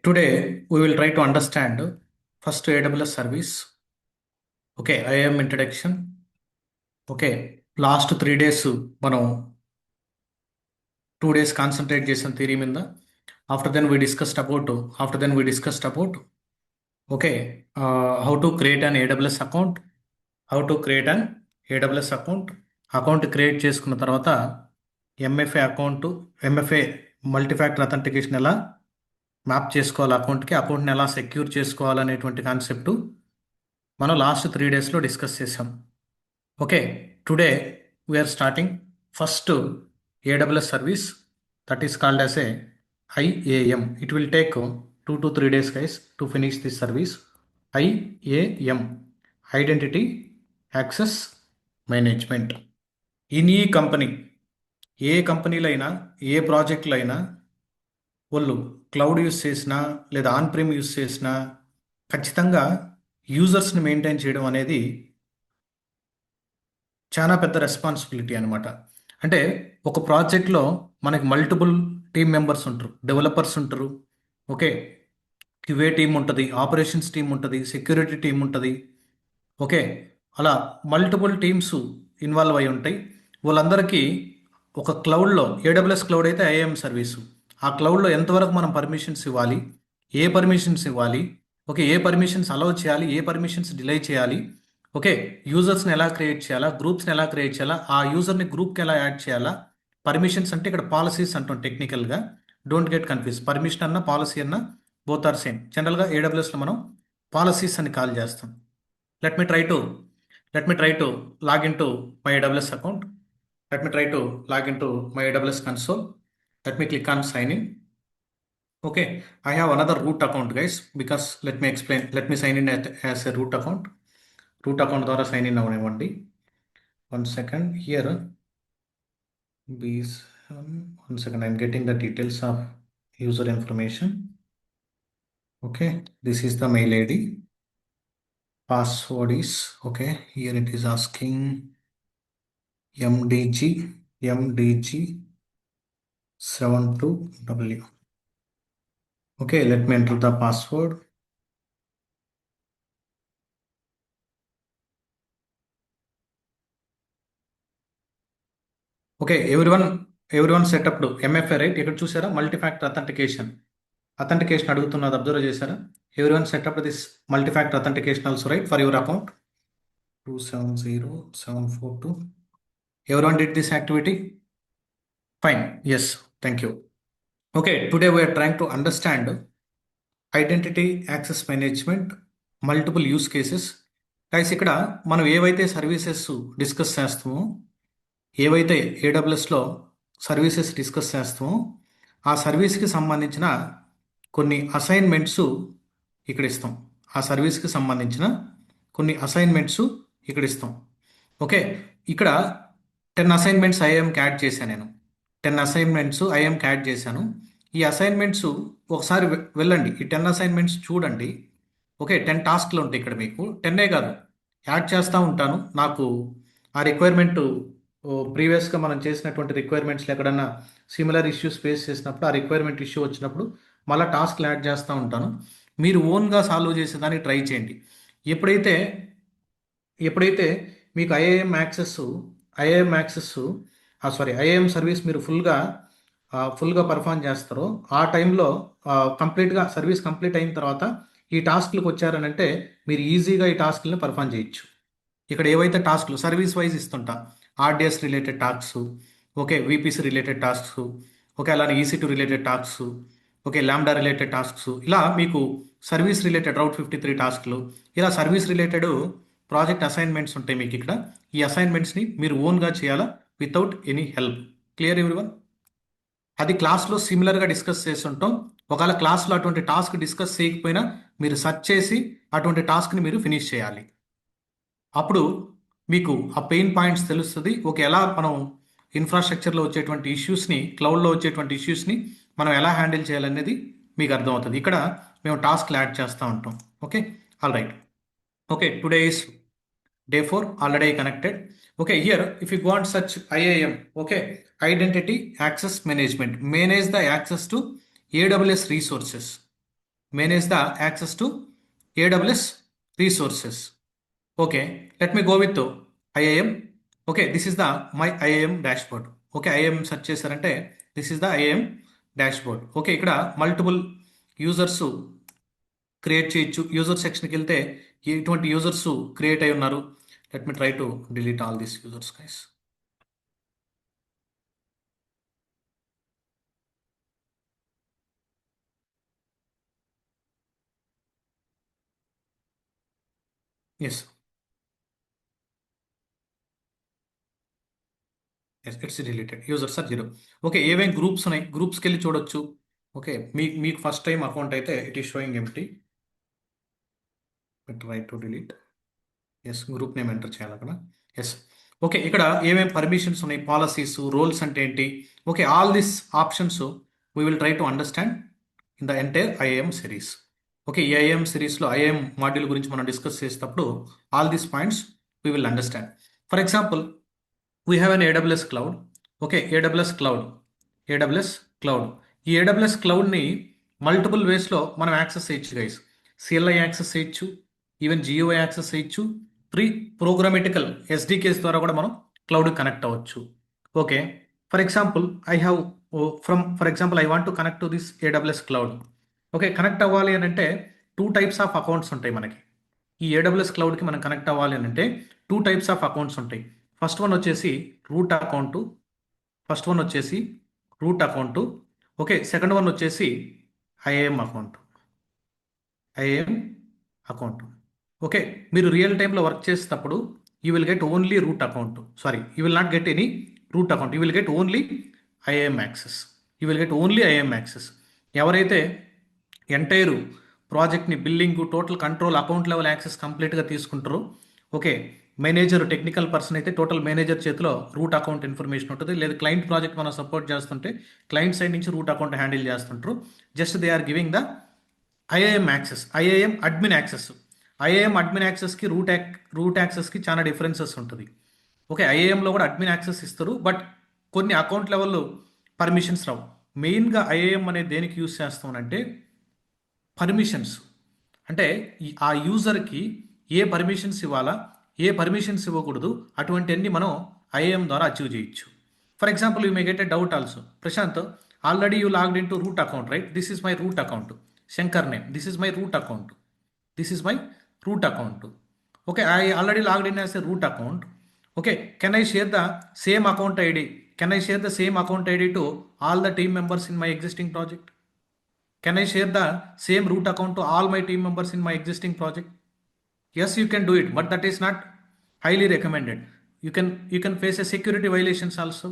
Today, we will try to understand first AWS service. Okay, IAM introduction. Okay, last 3 days మనం 2 days concentrate చేసిన theory మీద. After then we discussed about okay, how to create an AWS account. Account create చేసుకున్న తర్వాత MFA multifactor authentication ఎలా map చేసుకోవాలి, అకౌంట్ని ఎలా secure చేసుకోవాలనేటువంటి కాన్సెప్ట్ మనం లాస్ట్ 3 daysలో డిస్కస్ చేసాం. Okay, today we are starting first AWS service that is called as a IAM. It will take 2 to 3 days guys to finish this service. IAM, identity access management. In ఈ company, ఏ కంపెనీలో అయినా ఏ ప్రాజెక్టులో అయినా వాళ్ళు cloud use చేసినా లేదా on ప్రిమ్ use చేసినా ఖచ్చితంగా యూజర్స్ని మెయింటైన్ చేయడం అనేది చాలా పెద్ద రెస్పాన్సిబిలిటీ అనమాట. అంటే ఒక ప్రాజెక్ట్లో మనకి మల్టిపుల్ టీమ్ మెంబర్స్ ఉంటారు, డెవలపర్స్ ఉంటారు, ఓకే, క్యూఏ టీం ఉంటుంది, ఆపరేషన్స్ టీం ఉంటుంది, సెక్యూరిటీ టీం ఉంటుంది, ఓకే, అలా మల్టిపుల్ టీమ్స్ ఇన్వాల్వ్ అయి ఉంటాయి. వాళ్ళందరికీ ఒక క్లౌడ్లో, AWS క్లౌడ్ అయితే IAM సర్వీసు, ఆ క్లౌడ్లో ఎంతవరకు మనం పర్మిషన్స్ ఇవ్వాలి, ఏ పర్మిషన్స్ ఇవ్వాలి, ఓకే, ఏ పర్మిషన్స్ అలౌ చేయాలి, ఏ పర్మిషన్స్ డిలే చేయాలి, ఓకే, యూజర్స్ని ఎలా క్రియేట్ చేయాలా, గ్రూప్స్ని ఎలా క్రియేట్ చేయాలా, ఆ యూజర్ని గ్రూప్కి ఎలా యాడ్ చేయాలా. పర్మిషన్స్ అంటే ఇక్కడ పాలసీస్ అంటాం టెక్నికల్గా, డోంట్ గెట్ కన్ఫ్యూజ్. పర్మిషన్ అన్న పాలసీ అన్న బోత్ ఆర్ సేమ్. జనరల్గా AWSలో మనం పాలసీస్ అని కాల్ చేస్తాం. Let me try to log in to my AWS account. Let me try to log into my AWS console. Let me click on sign in. Okay, I have another root account guys, because let me explain. Let me sign in as a root account. Root account ద్వారా sign in avaniవ్వండి. One second here. One second, I'm getting the details of user information. Okay, this is the mail ID. Password is okay. Here it is asking MDG 72W. Okay, let me enter the password. Okay, everyone set up to MFA, right? ఇక్కడ చూసారా, మల్టీఫ్యాక్టర్ authentication అడుగుతున్నది observe చేశారా? Everyone set up this multi-factor authentication also, right, for your account. 270742. Everyone did this activity? Fine. Yes, thank you. Okay, today we are trying to understand identity access management, multiple use cases. Guys, ఇక్కడ మనం ఏవైతే services discuss చేస్తామో, ఏవైతే AWSలో services discuss చేస్తామో, ఆ సర్వీస్కి సంబంధించిన కొన్ని అసైన్మెంట్స్ ఇక్కడ ఇస్తాం. ఆ సర్వీస్కి సంబంధించిన కొన్ని అసైన్మెంట్స్ ఇక్కడ ఇస్తాం. ఓకే, ఇక్కడ 10 అసైన్మెంట్స్ ఐఎంకి యాడ్ చేశాను నేను. 10 అసైన్మెంట్స్ ఐఎంకి యాడ్ చేశాను. ఈ అసైన్మెంట్స్ ఒకసారి వెళ్ళండి, ఈ 10 అసైన్మెంట్స్ చూడండి. ఓకే, 10 టాస్క్లు ఉంటాయి ఇక్కడ. మీకు 10ఏ కాదు, యాడ్ చేస్తూ ఉంటాను. నాకు ఆ రిక్వైర్మెంట్ ప్రీవియస్గా మనం చేసినటువంటి రిక్వైర్మెంట్స్లో ఎక్కడన్నా సిమిలర్ ఇష్యూస్ ఫేస్ చేసినప్పుడు, ఆ రిక్వైర్మెంట్ ఇష్యూ వచ్చినప్పుడు మళ్ళీ టాస్క్లు యాడ్ చేస్తూ ఉంటాను. మీరు ఓన్గా సాల్వ్ చేసేదానికి ట్రై చేయండి. ఎప్పుడైతే మీకు ఐఏఎం సర్వీస్ మీరు ఫుల్గా పర్ఫామ్ చేస్తారో, ఆ టైంలో కంప్లీట్గా సర్వీస్ కంప్లీట్ అయిన తర్వాత ఈ టాస్క్లకు వచ్చారనంటే మీరు ఈజీగా ఈ టాస్క్లను పర్ఫామ్ చేయొచ్చు. ఇక్కడ ఏవైతే టాస్క్లు సర్వీస్ వైజ్ ఇస్తుంటా, RDS related tasks, okay, VPC related tasks, okay, అలానే EC2 related tasks, okay, Lambda related tasks, ఇలా మీకు సర్వీస్ రిలేటెడ్ రౌట్ 53 టాస్క్లు, ఇలా సర్వీస్ రిలేటెడ్ ప్రాజెక్ట్ అసైన్మెంట్స్ ఉంటాయి మీకు ఇక్కడ. ఈ అసైన్మెంట్స్ని మీరు ఓన్గా చేయాలా, without any help. Clear everyone? అది క్లాస్లో సిమిలర్గా డిస్కస్ చేస్తుంటాం. ఒకవేళ క్లాస్లో అటువంటి టాస్క్ డిస్కస్ చేయకపోయినా మీరు సెర్చ్ చేసి అటువంటి టాస్క్ని మీరు ఫినిష్ చేయాలి. అప్పుడు మీకు ఆ పెయిన్ పాయింట్స్ తెలుస్తుంది. ఓకే, ఎలా మనం ఇన్ఫ్రాస్ట్రక్చర్లో వచ్చేటువంటి ఇష్యూస్ని, క్లౌడ్లో వచ్చేటువంటి ఇష్యూస్ని మనం ఎలా హ్యాండిల్ చేయాలనేది మీకు అర్థమవుతుంది. ఇక్కడ మేము టాస్క్లు యాడ్ చేస్తూ ఉంటాం. Okay, all right. Okay, today is day 4, already connected. Okay, here if you go and search IAM, okay, identity access management, manage the access to AWS resources. manage the access to AWS resources. Okay, let me go with the IAM. Okay, this is the my IAM dashboard. Okay, IAM search చేశారంటే this is the IAM dashboard. Okay, ఇక్కడ multiple users create చేయొచ్చు. User సెక్షన్కి వెళ్తే ఎటువంటి users create అయి ఉన్నారు. Let me try to delete all these users guys. Yes yes it's deleted. Users are 0. Okay, ఏమేమి groups ఉన్నాయి, గ్రూప్స్కి వెళ్ళి చూడొచ్చు. ఓకే, మీకు ఫస్ట్ టైం అకౌంట్ అయితే it is showing empty. Try to delete. Yes, group name enter చేయాలి అక్కడ. Yes, okay, ఇక్కడ ఏమేమి పర్మిషన్స్ ఉన్నాయి, పాలసీస్, రోల్స్ అంటే ఏంటి. Okay, all this options we will try to understand in the entire IAM series. Okay, ఈ IAM సిరీస్లో IAM module గురించి మనం డిస్కస్ చేసేటప్పుడు all these points we will understand. For example, we have an AWS cloud. Okay, AWS cloud. ఈ AWS క్లౌడ్ని multiple వేస్లో మనం access చేయొచ్చు గైస్. CLI యాక్సెస్ చేయొచ్చు, ఈవెన్ GUI యాక్సెస్ చేయొచ్చు, ప్రోగ్రామేటికల్ SDKs ద్వారా కూడా మనం క్లౌడ్ కనెక్ట్ అవ్వచ్చు. Okay, for example I want to connect to this AWS cloud. Okay, connect అవ్వాలి అని అంటే 2 types ఆఫ్ అకౌంట్స్ ఉంటాయి మనకి. ఈ AWS క్లౌడ్కి మనం కనెక్ట్ అవ్వాలి అని అంటే 2 types ఆఫ్ అకౌంట్స్ ఉంటాయి. ఫస్ట్ వన్ వచ్చేసి root account. Okay, second one వచ్చేసి ఐఏఎం అకౌంట్. ఓకే, మీరు రియల్ టైంలో వర్క్ చేసేటప్పుడు you will get only root account. Sorry, you will not get any root account. You will get only IAM access. ఎవరైతే entire ప్రాజెక్ట్ని, billing, total control, account level access కంప్లీట్గా తీసుకుంటారో, okay, manager, technical person అయితే total manager చేతిలో root account information ఉంటుంది. లేదా client project మనం support చేస్తుంటే క్లయింట్ సైడ్ నుంచి రూట్ అకౌంట్ హ్యాండిల్ చేస్తుంటారు. Just they are giving the IAM admin access. IAM admin యాక్సెస్కి రూట్ యాక్సెస్కి చాలా డిఫరెన్సెస్ ఉంటుంది. ఓకే, ఐఏఎంలో కూడా అడ్మిన్ యాక్సెస్ ఇస్తారు, బట్ కొన్ని అకౌంట్ లెవెల్లో పర్మిషన్స్ రావు. మెయిన్గా ఐఏఎం అనేది దేనికి యూస్ చేస్తామనంటే పర్మిషన్స్. అంటే ఆ యూజర్కి ఏ పర్మిషన్స్ ఇవ్వాలా, ఏ పర్మిషన్స్ ఇవ్వకూడదు, అటువంటివన్నీ మనం ఐఏఎం ద్వారా అచీవ్ చేయొచ్చు. For example, you may get a doubt also. Prashant, already you logged in to root account, right? This is my root account. Shankar name, this is my root account. Okay, I already logged in as a root account. Okay, can I share the same account ID? Can I share the same account ID to all the team members in my existing project? Can I share the same root account to all my team members in my existing project? Yes, you can do it, but that is not highly recommended. You can face a security violations also.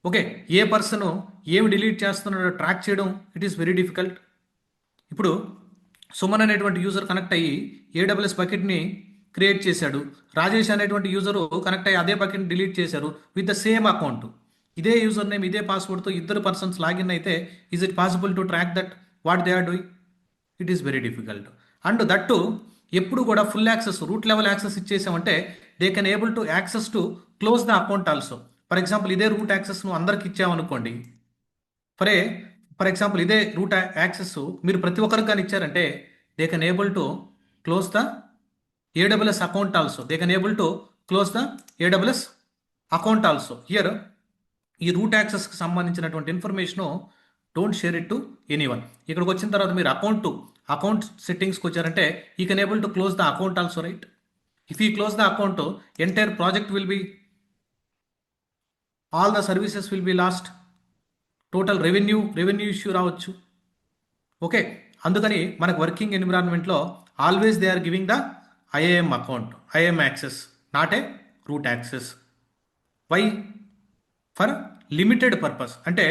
Okay, ఏ person ఏమి delete చేస్తున్నాడో track చేయడం it is very difficult. ఇప్పుడు సుమన్ అనేటువంటి user connect అయ్యి AWS బకెట్ని create చేశాడు. రాజేష్ అనేటువంటి యూజరు కనెక్ట్ అయ్యి అదే బకెట్ని డిలీట్ చేశారు విత్ ద సేమ్ అకౌంట్. ఇదే యూజర్ నేమ్, ఇదే పాస్వర్డ్తో ఇద్దరు పర్సన్స్ లాగిన్ అయితే is it possible to track that what they are doing? It is very difficult. And that ఎప్పుడు కూడా full access, root level access ఇచ్చేసామంటే they can able to access to close the account also. For example, ఇదే root access నువ్వు అందరికి ఇచ్చామనుకోండి. For example, ఇదే root access మీరు ప్రతి ఒక్కరికి కానీ ఇచ్చారంటే they can able to close the AWS account also. They can able to close the AWS account also. Here ఈ రూట్ యాక్సెస్కి సంబంధించినటువంటి information don't share it to anyone. ఇక్కడికి వచ్చిన తర్వాత మీరు అకౌంట్ సెట్టింగ్స్కి వచ్చారంటే you can able to close the account also, right? If you close the account, entire project will be, all the services will be lost, total revenue issue రావచ్చు. Okay, అందుకని మనకు working ఎన్విరాన్మెంట్లో always they are giving the IAM access, not a root access. Why? For limited purpose. అంటే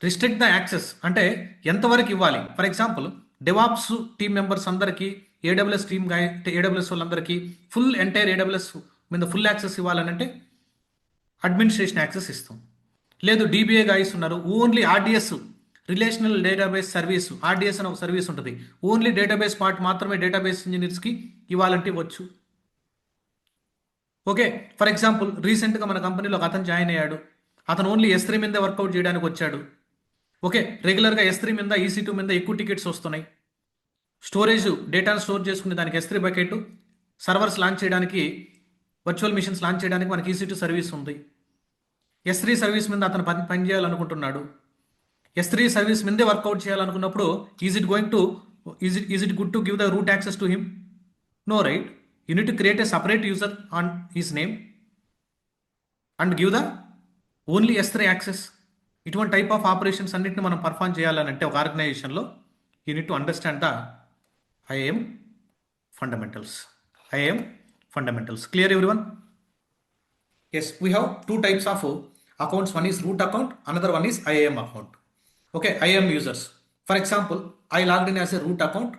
restrict the access అంటే ఎంతవరకు ఇవ్వాలి. For example, DevOps team members అందరికీ, AWS వాళ్ళందరికీ ఎంటైర్ AWS మీద ఫుల్ యాక్సెస్ ఇవ్వాలనంటే అడ్మినిస్ట్రేషన్ యాక్సెస్ ఇస్తాం. లేదు, DBA గాయస్ ఉన్నారు, only RDS, relational database service, RDS అని ఒక సర్వీస్ ఉంటుంది, ఓన్లీ డేటాబేస్ పార్ట్ మాత్రమే డేటాబేస్ ఇంజనీర్స్కి ఇవ్వాలంటే ఇవ్వచ్చు. ఓకే, ఫర్ ఎగ్జాంపుల్, రీసెంట్గా మన కంపెనీలో ఒక అతను జాయిన్ అయ్యాడు. అతను ఓన్లీ S3 మీద వర్కౌట్ చేయడానికి వచ్చాడు. ఓకే, రెగ్యులర్గా S3 మీద, EC2 మీద ఎక్కువ టికెట్స్ వస్తున్నాయి. స్టోరేజ్ డేటాను స్టోర్ చేసుకునే దానికి S3 బకెట్, సర్వర్స్ లాంచ్ చేయడానికి, వర్చువల్ మిషన్స్ లాంచ్ చేయడానికి మనకి EC2 సర్వీస్ ఉంది. S3 సర్వీస్ మీద అతను పని చేయాలనుకుంటున్నాడు. S3 సర్వీస్ మీదే వర్కౌట్ చేయాలనుకున్నప్పుడు is it good to give the root access to him? No, right? You need to create a separate user on his name and give the only S3 access. ఇటువంటి type of operations అన్నింటిని మనం perform చేయాలనంటే ఒక ఆర్గనైజేషన్లో you need to understand the IAM fundamentals. IAM fundamentals. Clear, everyone? Yes, we have two types of accounts. One is root account, another one is IAM account. Okay, IAM users. For example, I logged in as a root account.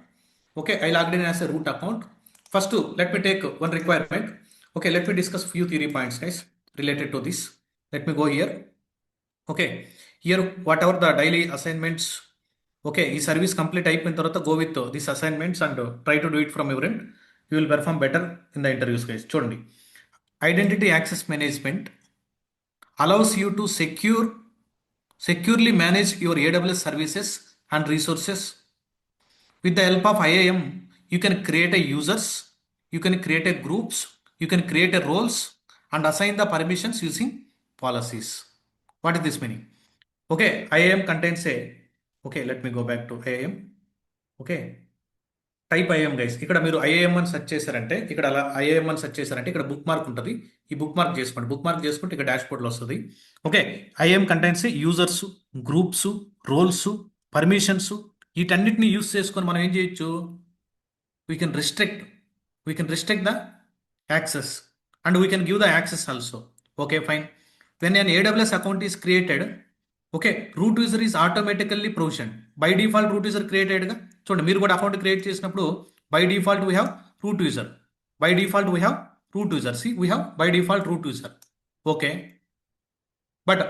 Okay, I logged in as a root account. First, let me take one requirement. Okay, let me discuss few theory points, guys, related to this. Let me go here. Okay, here whatever the daily assignments, okay, ఈ service complete అయిపోయిన తర్వాత go with this assignments and try to do it from your end. You will perform better in the interviews, guys. చూడండి, identity access management allows you to securely manage your AWS services and resources. With the help of IAM, you can create a users, you can create a groups, you can create a roles and assign the permissions using policies. What is this meaning? Okay, IAM contains a, okay, let me go back to IAM. Okay, type IAM, guys. ఇక్కడ మీరు IAM అని search చేశారంటే, ఇక్కడ అలా IAM అని search చేశారంటే ఇక్కడ book mark ఉంటుంది. ఈ బుక్ మార్క్ చేసుకోండి. బుక్ మార్క్ చేసుకుంటే ఇక్కడ డాష్ బోర్డ్లో వస్తుంది. Okay, IAM contains users, groups, roles, permissions, వీటన్నిటిని యూస్ చేసుకొని మనం ఏం చేయొచ్చు? We can restrict the access and we can give the access also. Okay, fine. When an AWS account is created, okay, root user is automatically provision. By default root user క్రియేటెడ్గా. చూడండి, మీరు కూడా account create చేసినప్పుడు by default we have root user. By default we have root user. See, we have by default root user. Okay, but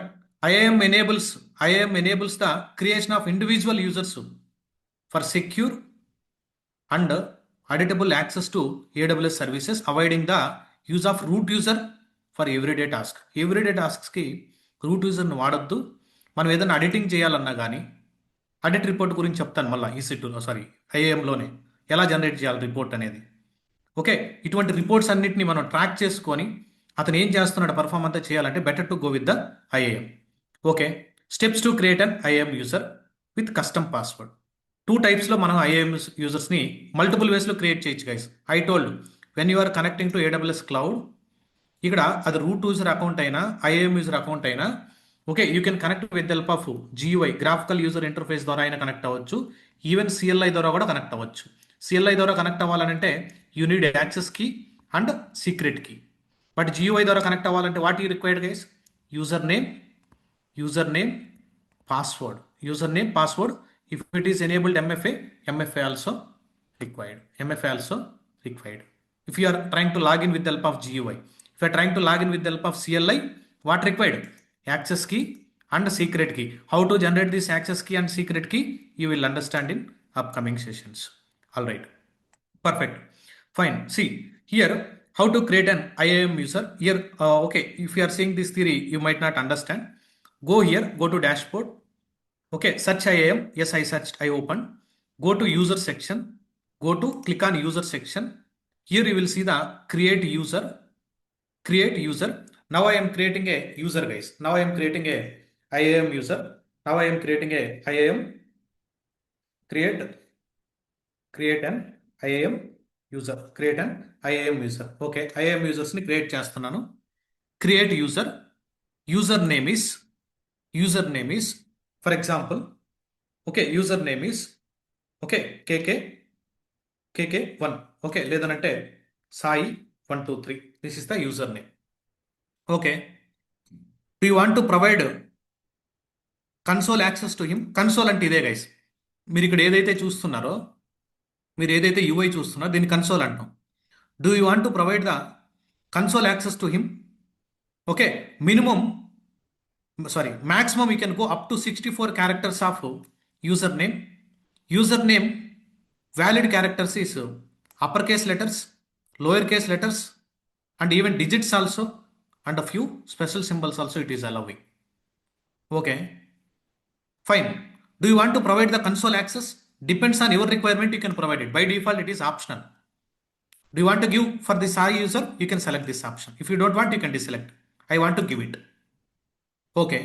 IAM enables the creation of individual users for secure and auditable access to AWS services, avoiding the use of root user for everyday task. Everyday tasks-కి root యూజర్ని వాడొద్దు. మనం ఏదైనా editing చేయాలన్నా కానీ, audit report గురించి చెప్తాను మళ్ళీ EC2లో, సారీ, IAMలోనే ఎలా జనరేట్ చేయాలి రిపోర్ట్ అనేది. ఓకే, ఇటువంటి రిపోర్ట్స్ అన్నిటిని మనం ట్రాక్ చేసుకొని అతను ఏం చేస్తున్నాడు పర్ఫామ్ అంతా చేయాలంటే better to go with the IAM. Okay, steps to create an IAM user with custom password. Two టైప్స్లో మనం IAM యూజర్స్ని మల్టిపుల్ వేస్లో క్రియేట్ చేయొచ్చు, guys. I told, when you are connecting to AWS cloud, ఇక్కడ అది root user account అయినా IAM user account అయినా, okay, you can connect with help of GUI, graphical user interface ద్వారా అయినా కనెక్ట్ అవ్వచ్చు. ఈవెన్ CLI ద్వారా కూడా కనెక్ట్ అవ్వచ్చు. CLI ద్వారా కనెక్ట్ అవ్వాలంటే you need access key and secret key. But GUI ద్వారా కనెక్ట్ అవ్వాలంటే what you required, guys? User name, password. If it is enabled MFA also required. If you are trying to log in with the help of GUI, if you are trying to log in with the help of CLI, what required? Access key and secret key. How to generate this access key and secret key, you will understand in upcoming sessions. All right, perfect, fine. See here, how to create an IAM user. Here, okay, if you are seeing this theory, you might not understand. Go here, go to dashboard. Okay, search IAM. Yes, I searched, I opened. Go to user section. Click on user section. Here you will see the create user. Now I am creating a user, guys. Now I am creating a IAM user. Now I am creating a IAM. Create an IAM user. Okay, IAM users ni create చేస్తున్నాను. Create user. Username is, for example, okay, username is, okay, KK1. okay, లేదనంటే Sai 123. This is the username. Okay, do you want to provide console access to him? Console అంటే ఇదే, guys. మీరు ఇక్కడ ఏదైతే చూస్తున్నారో, మీరు ఏదైతే UI చూస్తున్నారో దీన్ని కన్సోల్ అంటాం. Do you want to provide the console access to him? Okay, maximum you can go up to 64 characters of username. Valid characters is uppercase letters, lowercase letters, and even digits also, and a few special symbols also it is allowing. Okay, fine. Do you want to provide the console access? Depends on your requirement, you can provide it. By default, it is optional. Do you want to give for the Sai user? You can select this option. If you don't want, you can deselect. I want to give it. Okay.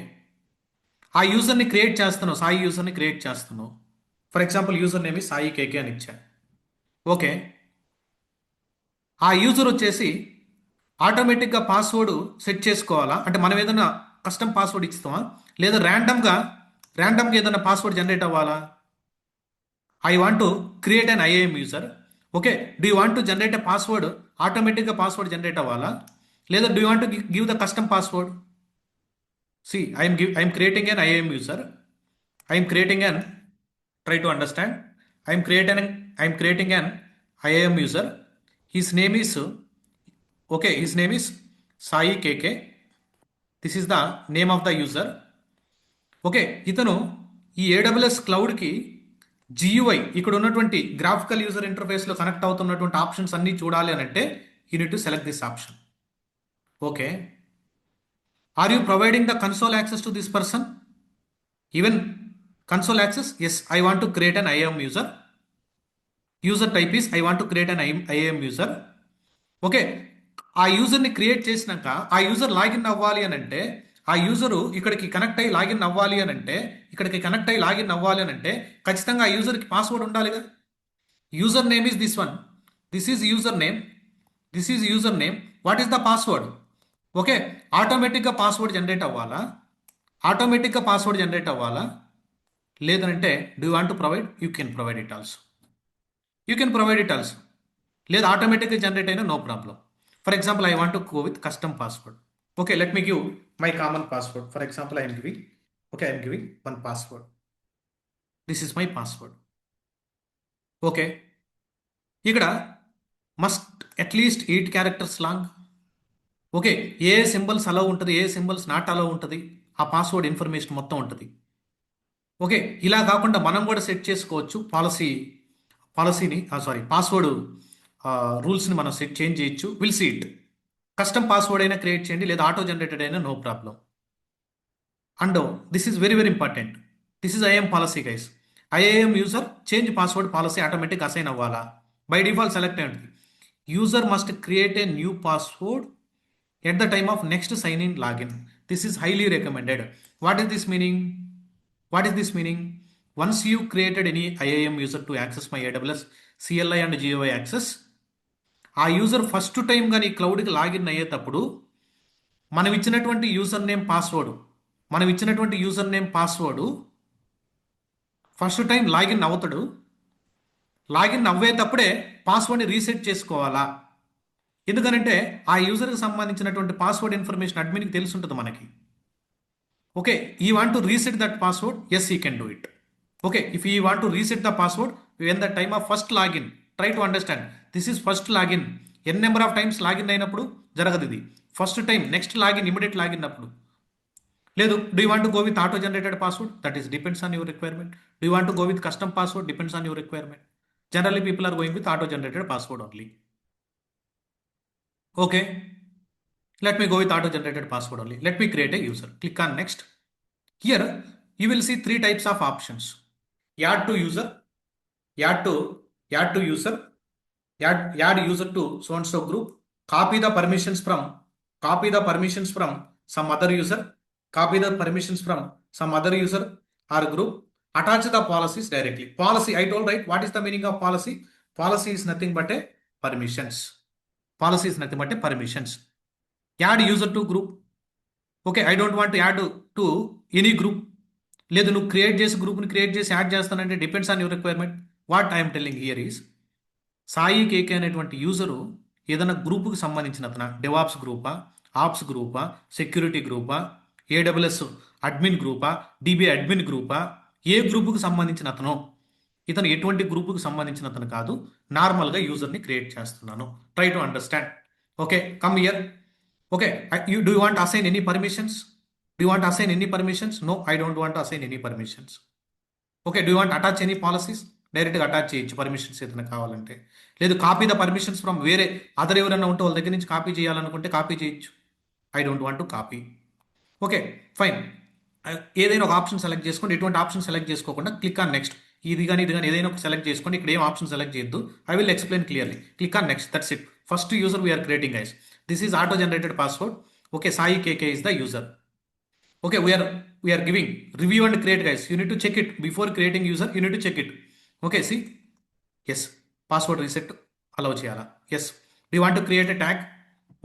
ఆ యూజర్ని create చేస్తున్నావు, సాయి యూజర్ని create చేస్తున్నావు. For example user name Sai KK అని ఇచ్చా. Okay. ఆ user వచ్చేసి ఆటోమేటిక్గా పాస్వర్డ్ సెట్ చేసుకోవాలా, అంటే మనం ఏదైనా కస్టమ్ పాస్వర్డ్ ఇస్తామా, లేదా ర్యాండమ్గా ఏదైనా పాస్వర్డ్ జనరేట్ అవ్వాలా? I want to create an IAM user. Okay. Do you want to generate a password, ఆటోమేటిక్గా పాస్వర్డ్ జనరేట్ అవ్వాలా, లేదా do you want to give the custom password? See, I am creating an IAM user. I am creating an, try to understand. I am creating an IAM user. His name is, okay, his name is Sai KK. This is the name of the user. Okay. ఇతను ఈ AWS క్లౌడ్కి GUI ఇక్కడ ఉన్నటువంటి graphical user ఇంటర్ఫేస్లో connect అవుతున్నటువంటి options అన్నీ చూడాలి అని అంటే you need to select this option. Okay. Are you providing the console access to this person? Even console access? Yes, I want to create an IAM user. User type is I want to create an IAM user. Okay. ఆ యూజర్ని create చేసినాక ఆ user login అవ్వాలి అని అంటే, ఆ user ఇక్కడికి connect అయ్యి లాగిన్ అవ్వాలి అని అంటే, ఖచ్చితంగా ఆ యూజర్కి పాస్వర్డ్ ఉండాలిగా. User name is this one. This is user name. What is the password? Okay. ఆటోమేటిక్గా పాస్వర్డ్ జనరేట్ అవ్వాలా, లేదంటే do want to provide? You can provide it also. లేదా ఆటోమేటిక్గా జనరేట్ అయినా no problem. For example I want to go with custom password. Okay, let me give my common password. For example I'm giving one password. This is my password. Okay. ఇక్కడ must at least 8 characters long. Okay. ఏ symbols allow ఉంటుంది, ఏ symbols not allow ఉంటుంది, ఆ password information మొత్తం ఉంటుంది. Okay. ఇలా కాకుండా మనం కూడా సెట్ చేసుకోవచ్చు పాస్వర్డ్ రూల్స్ని మనం చేంజ్ చేయొచ్చు. Will see it. Custom password అయినా క్రియేట్ చేయండి, లేదా ఆటో జనరేటెడ్ అయినా no problem. And this is very very important. This is IAM policy guys. IAM user change password policy automatic assign అవ్వాలా? By default select అయ్యింది. User must create a new password at the time of next sign in login. This is highly recommended. What is this meaning? Once you created any IAM user to access my AWS CLI and GUI access, ఆ user first time కానీ క్లౌడ్కి login అయ్యేటప్పుడు మనం ఇచ్చినటువంటి user name password first time login అవుతాడు. Login అవ్వేటప్పుడే పాస్వర్డ్ని reset చేసుకోవాలా? ఎందుకనంటే ఆ యూజర్కి సంబంధించినటువంటి పాస్వర్డ్ ఇన్ఫర్మేషన్ అడ్మిన్కి తెలిసి ఉంటుంది మనకి. Okay. He want to reset that password? Yes, he can do it. Okay. If he want to reset the password when the time of first login, try to understand this is first login. N number of times login అయినప్పుడు జరగదు ఇది. First time, next login, immediate login అప్పుడు. లేదు, do you want to go with auto generated password? That is depends on your requirement. Do you want to go with custom password? Depends on your requirement. Generally people are going with auto generated password only. Okay, let me go with auto generated password only. Let me create a user. Click on next. Here you will see 3 types of options. Add user add user to so and so group. Copy the permissions from some other user. Or group. Attach the policies directly. Policy, I told, right? What is the meaning of policy? Policy is nothing but a permissions. Add user to group. Okay, I don't want to add to any group. లేదు, నువ్వు గ్రూప్ని create చేసి add చేస్తానంటే depends on your requirement. What I'm telling here is, Sai KK అనేటువంటి user ఏదైనా గ్రూపుకి సంబంధించిన అతను, డెవాప్స్ గ్రూపా, ఆప్స్ గ్రూపా, సెక్యూరిటీ గ్రూపా, AWS అడ్మిన్ గ్రూపా, DBA అడ్మిన్ గ్రూపా, ఏ గ్రూపుకి సంబంధించిన అతను, ఇతను ఎటువంటి గ్రూపుకి సంబంధించిన అతను కాదు, నార్మల్గా యూజర్ని క్రియేట్ చేస్తున్నాను. Try to understand. Okay, come here. Okay, do you want assign any permissions? No, I don't want assign any permissions. Okay, do you want attach any policies? డైరెక్ట్గా అటాచ్ చేయొచ్చు పర్మిషన్స్ ఏదైనా కావాలంటే. లేదు, కాపీ ద పర్మిషన్స్ ఫ్రమ్ వేరే other ఎవరైనా ఉంటే వాళ్ళ దగ్గర నుంచి కాపీ చేయాలనుకుంటే కాపీ చేయొచ్చు. I don't want to copy. Okay, fine. ఏదైనా ఒక ఆప్షన్ సెలెక్ట్ చేసుకోండి. ఎటువంటి ఆప్షన్ సెలెక్ట్ చేసుకోకుండా క్లిక్ ఆన్ నెక్స్ట్. ఇది కానీ ఏదైనా ఒక సెలెక్ట్ చేసుకోండి. ఇక్కడ ఏం ఆప్షన్ సెలెక్ట్ చేయొద్దు. I will explain clearly. Click on next. That's it. First user we're creating guys. This is auto generated password. Okay, Sai KK is the user. Okay, we are giving review and create guys. You need to check it before creating user. You need to check it. Okay, see. Yes, password reset allow cheyala. Yes, do you want to create a tag?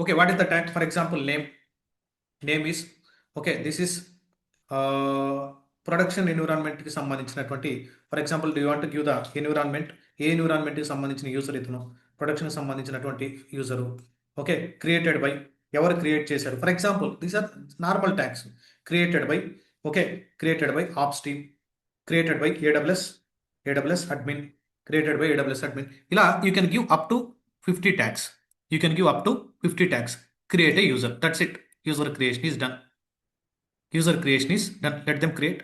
Okay, what is the tag? For example, name is okay. This is production ఎన్విరాన్మెంట్కి సంబంధించినటువంటి, for example do you want give the environment, ఏ ఎన్విరాన్మెంట్కి సంబంధించిన user ఇతను, ప్రొడక్షన్కి సంబంధించినటువంటి user. Okay, created by, ఎవరు create చేశారు. For example these are normal tags. Created by, okay, created by ops team, created by AWS admin, created by AWS admin. ఇలా you can give up to 50 tags. You can give up to 50 tags. Create a user. That's it. User creation is done. User creation is done. Let them create.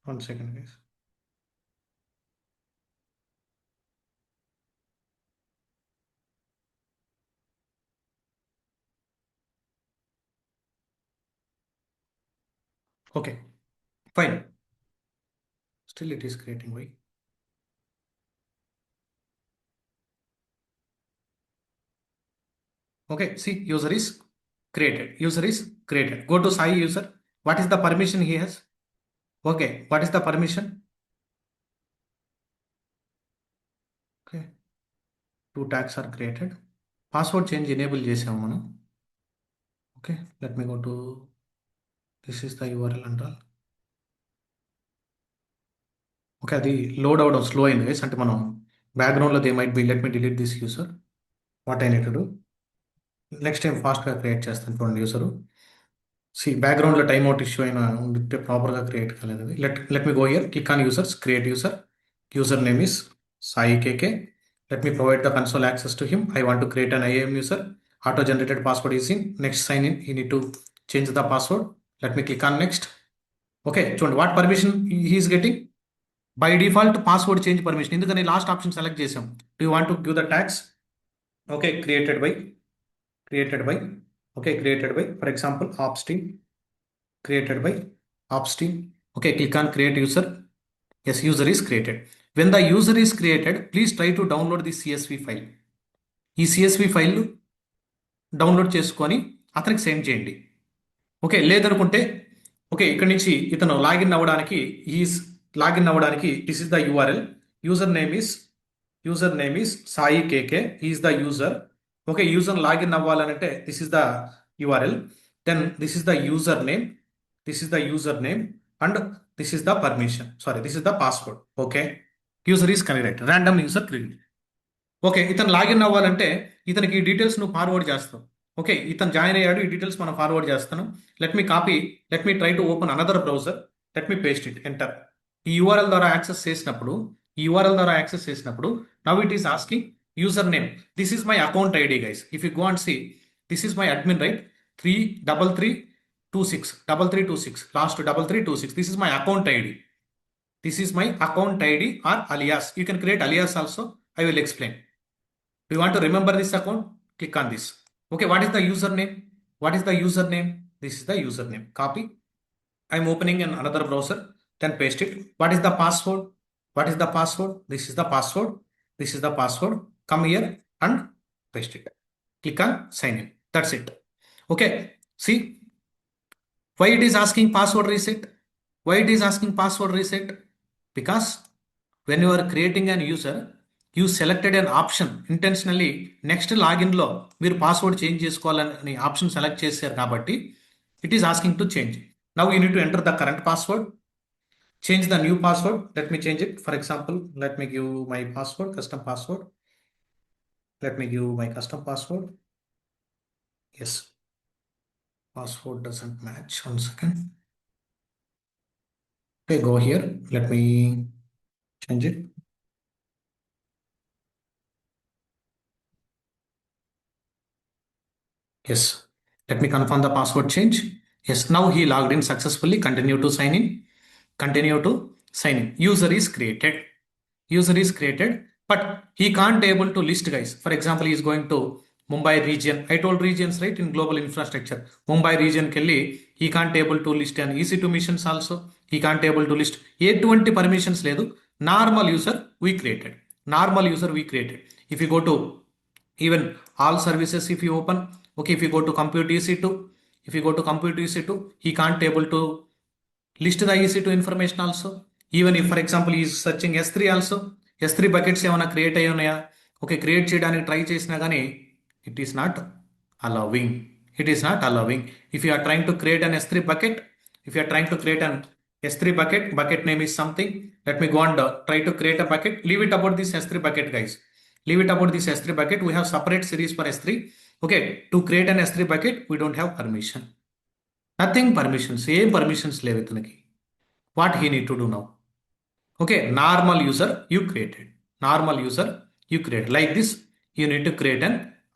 One second, guys. Okay, fine. Still it is creating. Why? Okay, see, user is created. User is created. Go to Sai user. What is the permission he has? Okay, what is the permission? Okay, 2 tags are created. Password change enable చేసాము మనం. Okay, let me go to, this is the URL and all. Okay, అది load అవ్వడం slow అయింది guys. అంటే మనం బ్యాక్గ్రౌండ్లో they might be, let me delete this user. What I need to do, next time ఫాస్ట్గా create చేస్తాను చూడండి యూసరు. C బ్యాక్గ్రౌండ్లో టైమ్ అవుట్ ఇష్యూ అయినా ఉంటే ప్రాపర్గా క్రియేట్ కాలేదు అది. Let me go here, click on users, create user. User name is Sai KK. Let me provide the console access to him. I want to create an IAM user. Auto generated password is in. Next sign in, he need to change the password. Let me click on next. Okay, చూడండి what permission he is getting. By default password change permission, ఎందుకని last option select చేసాం. Do you want to give the tags. Okay, created by, okay, created by, for example, ops team, created by ops team. Okay, click on create user. Yes, user is created. When the user is created, please try to download the CSV file. ఈ CSV file download చేసుకొని అతనికి send చేయండి. Okay, లేదనుకుంటే okay, ఇక్కడ నుంచి ఇతను login అవ్వడానికి this is the URL. User name is Sai KK. Is the user. Okay, user login అవ్వాలంటే this is the URL. Then this is the user name and this is the permission. Sorry, this is the password. Okay, user is connected, random user create. Okay, ఇతను login అవ్వాలంటే ఇతనికి ఈ details నువ్వు forward చేస్తావు. Okay, ఇతను join అయ్యాడు, ఈ details మనం ఫార్వర్డ్ చేస్తాను. Let me try to open another browser. Let me paste it, enter. ఈ URL ద్వారా యాక్సెస్ చేసినప్పుడు now it is asking user name. This is my account ID, guys. If you go and see, this is my admin, right? 33326 last 3326. This is my account ID. Or alias. You can create alias also. I will explain. Do you want to remember this account? Click on this. Okay, what is the username? This is the username. Copy. I'm opening in another browser. Then paste it. What is the password? This is the password. Come here and paste it. Click on sign in. That's it. Okay, see why it is asking password reset. Because when you are creating an user, you selected an option intentionally. Next login లో మీరు password change చేసుకోవాలని option select చేశారు కాబట్టి it is asking to change. Now you need to enter the current password. Change the new password. Let me change it. For example, let me give my password, custom password. Let me give my custom password. Yes, password doesn't match. One second. Okay, go here. Let me change it. Yes, let me confirm the password change. Yes, now he logged in successfully. Continue to sign in. User is created. but he can't able to list, guys. For example, he is going to Mumbai region. I told regions, right? In global infrastructure, Mumbai region kelli he can't able to list an EC2 missions also. He can't able to list ఎటువంటి permissions లేదు. Normal user we created. Normal user we created. If you go to even all services, if you open, okay, if you go to compute EC2, if you go to compute EC2, he can't able to list the EC2 information also. Even if, for example, he is searching S3 also, S3 buckets ఏమైనా create అయ్యి ఉన్నాయా, okay, create చేయడానికి try చేసినా కానీ it is not allowing. It is not allowing. If you are trying to create an S3 bucket, if you are trying to create an S3 bucket name is something. Let me go and try to create a bucket. Leave it about this S3 bucket, guys. Leave it about this S3 bucket. We have separate series for S3. Okay, to create an S3 bucket, we don't have permission. Nothing permissions. Same permissions leave ఇతనికి. What he need to do now? Okay, normal user you created. Normal user you create. Like this, you need to create an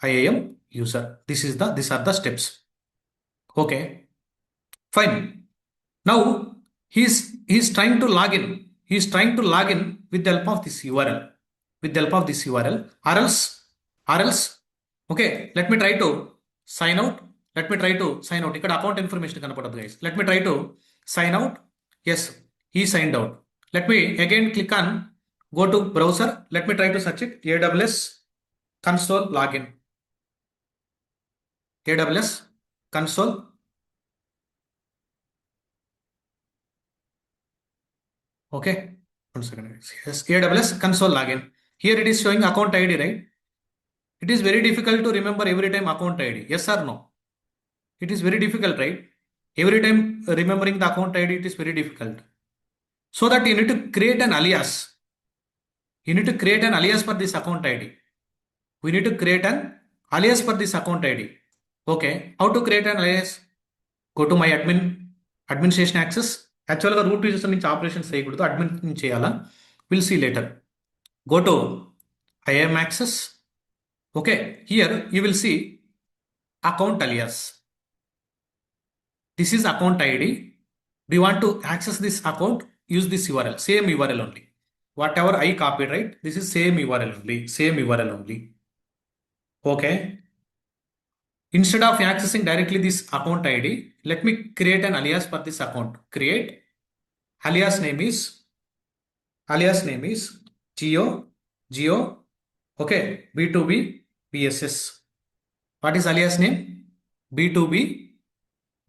IAM user. These are the steps. Okay, fine. Now he's trying to log in. He's trying to log in with the help of this URL. With the help of this URL, or else, okay, let me try to sign out. Let me try to sign out. ఇక్కడ account information కనపడదు, guys. Let me try to sign out. Yes, he signed out. Let me again click on go to browser. Let me try to search it. AWS console login. AWS console. Okay, 1 second. Yes, AWS console login. Here it is showing account ID, right? It is very difficult to remember every time account ID. Yes or no? It is very difficult, right? Every time remembering the account ID, it is very difficult. So that you need to create an alias. You need to create an alias for this account ID. We need to create an alias for this account ID. Okay, how to create an alias? Go to my administration access. యాక్చువల్గా root users నుంచి operations చేయకూడదు, admin నుంచి చేయాలా, will see later. Go to IAM access. Okay, here you will see account alias. This is account ID. Do you want to access this account? Use this URL, same URL only. Whatever I copied, right? This is same URL only, same URL only. Okay. Instead of accessing directly this account ID, let me create an alias for this account. Create alias name is Geo. Okay, B2B BSS. What is alias name? B2B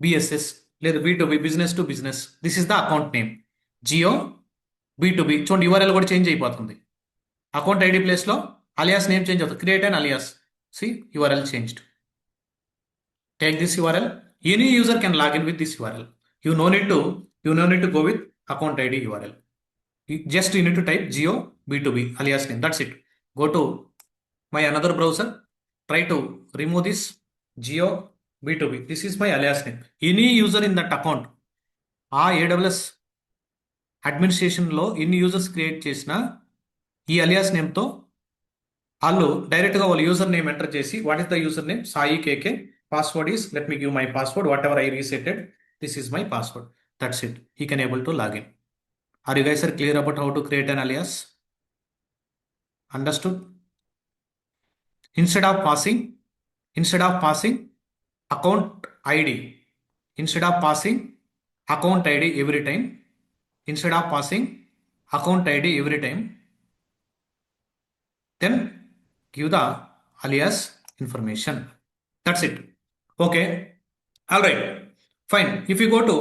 BSS. లేదా B2B business to business. This is the account name. Geo B2B. చూడండి, URL కూడా change అయిపోతుంది. Account ID ప్లేస్లో alias name change అవుతుంది. Create an alias. See, URL changed. Take this URL. Any user can log in with this URL. You no need to go with account ID URL. You need to type Geo B2B alias name. That's it. Go to my another browser. Try to remove this Geo B2B. This is my alias name. Any user in that account, ఆ AWS అడ్మినిస్ట్రేషన్లో ఎన్ని users create చేసినా ఈ alias నేమ్తో వాళ్ళు డైరెక్ట్గా వాళ్ళ user name enter చేసి, what is the user name? Sai KK. Password is, let me give my password, whatever I resetted, this is my password. That's it. He can able to log in. Are you guys clear about how to create an alias? Understood? Instead of passing account ID, instead of passing account ID every time, then give the alias information. That's it. Okay, all right, fine. If you go to,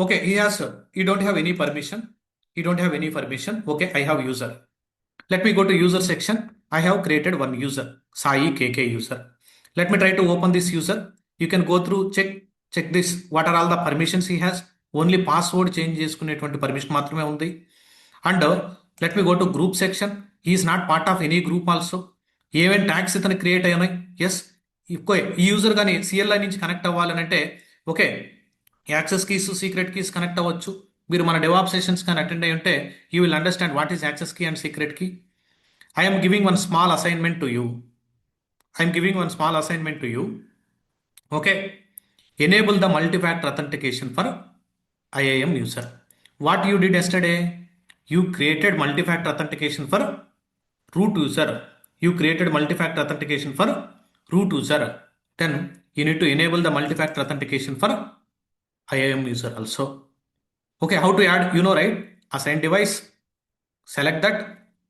okay, you don't have any permission. Okay, I have user. Let me go to user section. I have created one user, Sai KK user. Let me try to open this user. You can go through, check this. What are all the permissions he has? Only password change చేసుకునేటువంటి permission మాత్రమే ఉంది. And let me go to group section. He is not part of any group also. ఏమేం tags ఇతను create అయ్యాయి? Yes, ఈ user కానీ CLI నుంచి connect అవ్వాలనంటే, okay, access keys, secret keys connect అవ్వచ్చు. మీరు మన డెవాప్ సెషన్స్ కానీ అటెండ్ అయ్యి ఉంటే you will understand what is access key and secret key. I'm giving one small assignment to you. Okay, enable the multi-factor authentication for IAM user. What you did yesterday? You created multi-factor authentication for root user. You created multi-factor authentication for root user. Then you need to enable the multi-factor authentication for IAM user also. Okay, how to add? You know, right? Assign device. Select that.